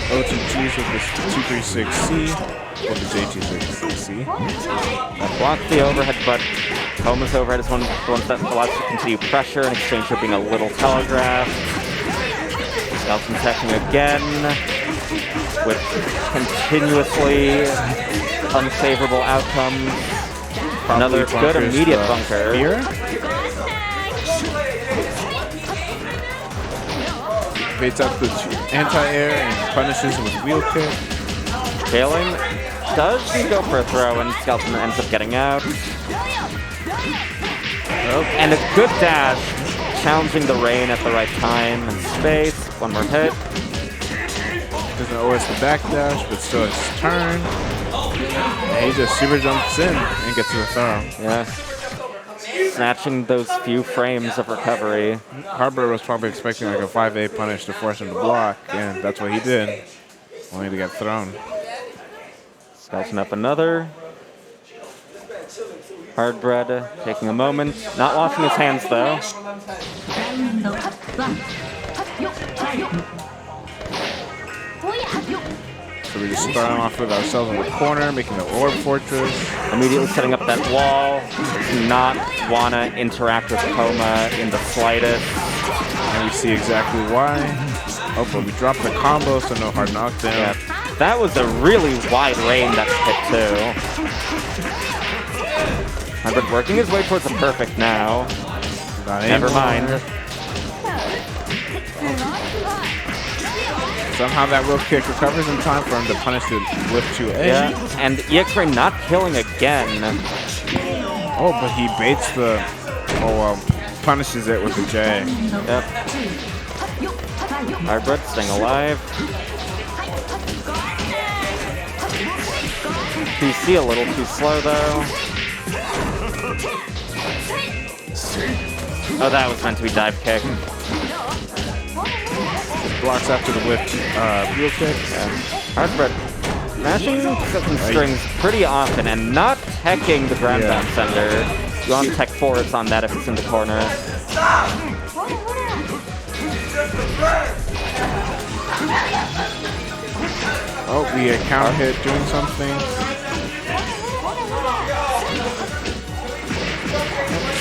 Speaker 5: OTGs with this 236C. With the J236C.
Speaker 2: That blocks the overhead, but Koma's overhead is one of the ones that allows you to continue pressure in exchange for being a little telegraphed. Skeleton attacking again with continuously unfavorable outcomes. Another good immediate bunker.
Speaker 5: Here. Baits out the anti-air and punishes with wheel kick.
Speaker 2: Failing does go for a throw, and Skeleton ends up getting out. And a good dash, challenging the rain at the right time and space. One more hit.
Speaker 5: Doesn't OS the backdash, but still it's his turn. And he just super jumps in and gets to the throw.
Speaker 2: Yeah. Snatching those few frames of recovery.
Speaker 5: Harbor was probably expecting like a 5A punish to force him to block, and that's what he did. Only to get thrown.
Speaker 2: Skeleton up another. Hardbread taking a moment. Not washing his hands though.
Speaker 5: So we just start off with ourselves in the corner, making the orb fortress.
Speaker 2: Immediately setting up that wall. Does not want to interact with Koma in the slightest.
Speaker 5: And we see exactly why. Oh, but we dropped the combo, so no hard knockdown.
Speaker 2: Yeah. That was a really wide range that hit too. Hardbread working his way towards a perfect now. Never mind.
Speaker 5: Somehow that wheel kick recovers in time for him to punish it with 2A.
Speaker 2: Yeah, and EX-Ray not killing again.
Speaker 5: Oh, but he baits the... Oh, well, punishes it with the J.
Speaker 2: Yep. Hardbread staying alive. PC a little too slow though. Oh, that was meant to be dive kick.
Speaker 5: Blocks after the whip wheel kick.
Speaker 2: Hardbread mashing some strings pretty often and not teching the ground down sender. You want to tech forwards on that if it's in the corner.
Speaker 5: Oh, we counter hit doing something.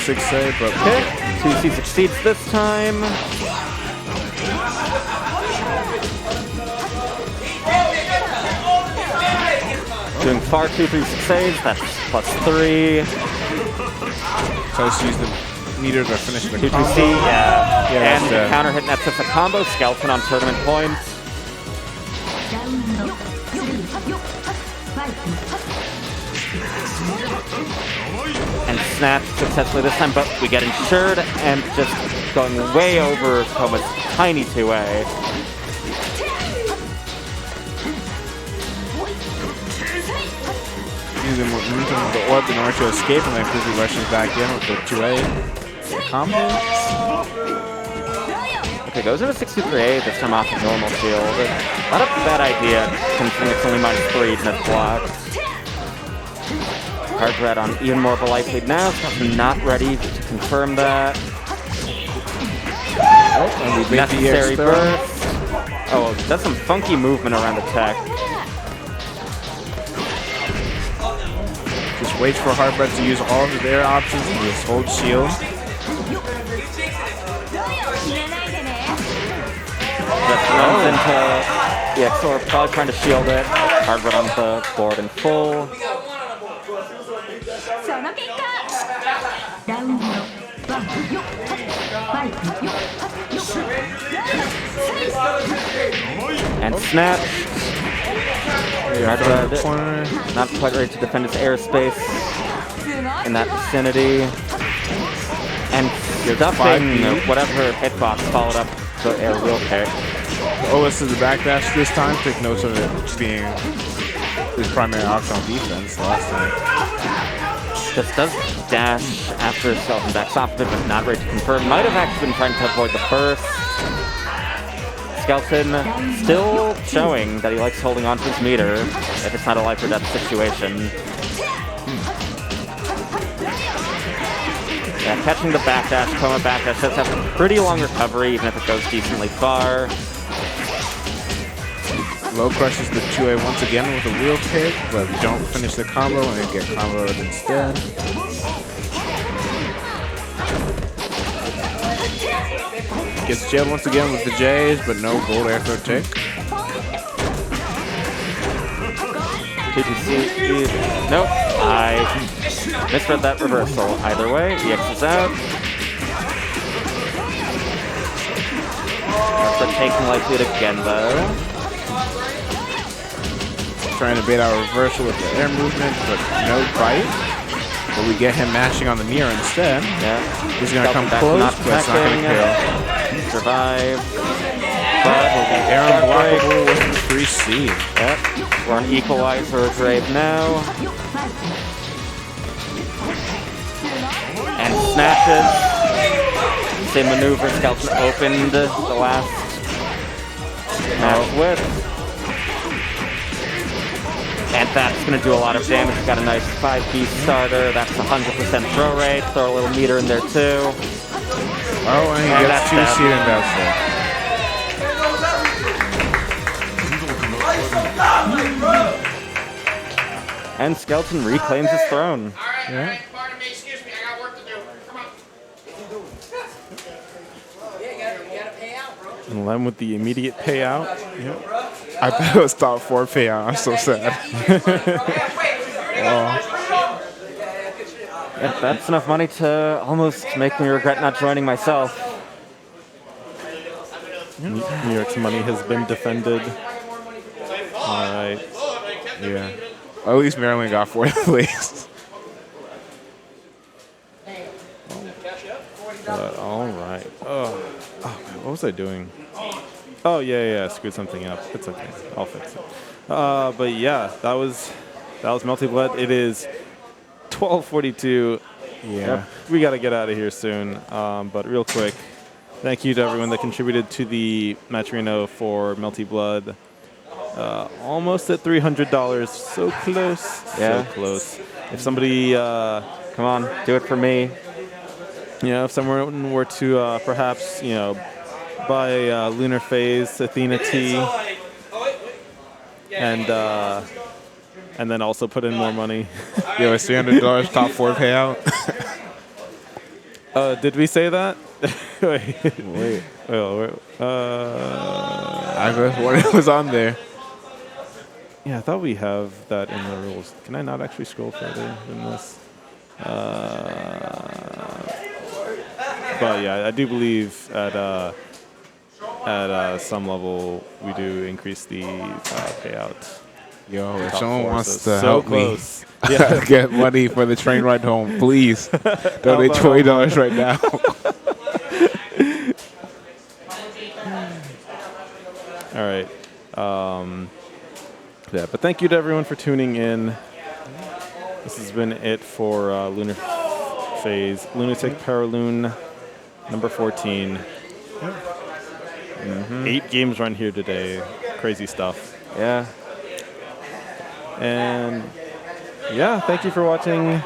Speaker 5: 6A, but
Speaker 2: Okay. 2C succeeds this time. Doing far 2-3-6As, that's +3.
Speaker 5: tries to use the meter to finish the
Speaker 2: 2-2C,
Speaker 5: combo.
Speaker 2: yeah. And the
Speaker 5: that's,
Speaker 2: counter hit nets us a combo. Skeleton on tournament points. And snatch successfully this time, but we get insured and just going way over Koma's tiny 2A.
Speaker 5: Using momentum of the orb in order to escape, and then quickly rushes back in with the 2A combo.
Speaker 2: Okay, goes into 6-2-3A, this time off of normal shield. Not a bad idea, considering it's only -3 and it's blocked. Hardbread on even more of a life lead now, so I'm not ready to confirm that.
Speaker 5: Oh, and we bait the
Speaker 2: Necessary
Speaker 5: EX throw.
Speaker 2: burst. Oh, does some funky movement around the tech.
Speaker 5: Just waits for Hardbread to use all of their options and just hold shield.
Speaker 2: Just runs into the XOR, probably trying to shield it. Hardbread on the board in full.
Speaker 7: その結果ラウンドのワンよっファイトよっよっ
Speaker 2: And snap. Hardbread not quite ready to defend his airspace in that vicinity. And stuffing whatever hitbox followed up the air wheel kick.
Speaker 5: OS is the backdash this time. Take notes of it being his primary option on defense last time.
Speaker 2: Just does dash after Skeleton backs off of it, but not ready to confirm. Might have actually been trying to avoid the burst. Skeleton still showing that he likes holding on to his meter if it's not a life or death situation. Yeah, catching the backdash, Coma backdash does have a pretty long recovery, even if it goes decently far.
Speaker 5: Low crushes the 2A once again with a wheel kick, but don't finish the combo and get comboed instead. Gets jailed once again with the J's, but no gold air throw tick.
Speaker 2: TTC, nope, I misread that reversal. Either way, EX is out. That's taking light lead again, though.
Speaker 5: Trying to bait out a reversal with the air movement, but no bite. But we get him mashing on the mirror instead.
Speaker 2: Yeah.
Speaker 5: He's going to come close, but it's not going to kill.
Speaker 2: Survive.
Speaker 5: But air unblockable with the 3C.
Speaker 2: Yep. We're on Equalizer Grave now. And snatches. Same maneuver Skeleton opened the last match with. And that's going to do a lot of damage. Got a nice 5-piece starter. That's 100% throw rate. Throw a little meter in there too.
Speaker 5: Oh, and he gets 2C in that
Speaker 2: And Skeleton reclaims his throne.
Speaker 5: Yeah.
Speaker 8: Pardon me, excuse me, I got work to do. Come on. Yeah, you gotta pay out, bro.
Speaker 3: And Lem with the immediate payout.
Speaker 5: I bet it was top 4 payout. I'm so sad.
Speaker 2: Yep, that's enough money to almost make me regret not joining myself.
Speaker 3: New York's money has been defended. All right.
Speaker 5: Yeah. At least Maryland got 4th place.
Speaker 3: But all right. Oh, what was I doing? Oh yeah, I screwed something up. It's okay. I'll fix it. But yeah, that was Melty Blood. It is 12:42.
Speaker 5: Yeah.
Speaker 3: Yep, we got to get out of here soon. But real quick, thank you to everyone that contributed to the Matcherino for Melty Blood. Almost at $300. So close.
Speaker 2: Yeah.
Speaker 3: So close. If somebody,
Speaker 2: Come on, do it for me.
Speaker 3: if someone were to perhaps, buy Lunar Phase, Athena T, and then also put in more money.
Speaker 5: Yo, it's $300 top 4 payout.
Speaker 3: Did we say that? Wait.
Speaker 5: I guess what was on there.
Speaker 3: Yeah, I thought we have that in the rules. Can I not actually scroll further than this? But yeah, I do believe at some level we do increase the payout.
Speaker 5: Yo, if
Speaker 3: Top
Speaker 5: someone
Speaker 3: 4,
Speaker 5: wants
Speaker 3: so
Speaker 5: to help
Speaker 3: close.
Speaker 5: me get money for the train ride home, please donate $20 right now.
Speaker 3: All right. Yeah, but thank you to everyone for tuning in. This has been it for Lunar Phase. Lunatic Perilune, number 14. 8 games run here today. Crazy stuff.
Speaker 2: Yeah.
Speaker 3: And yeah, thank you for watching.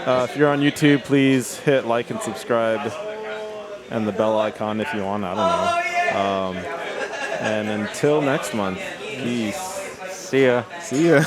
Speaker 3: If you're on YouTube, please hit like and subscribe. And the bell icon if you want. I don't know. And until next month, peace.
Speaker 2: See ya.
Speaker 5: See ya.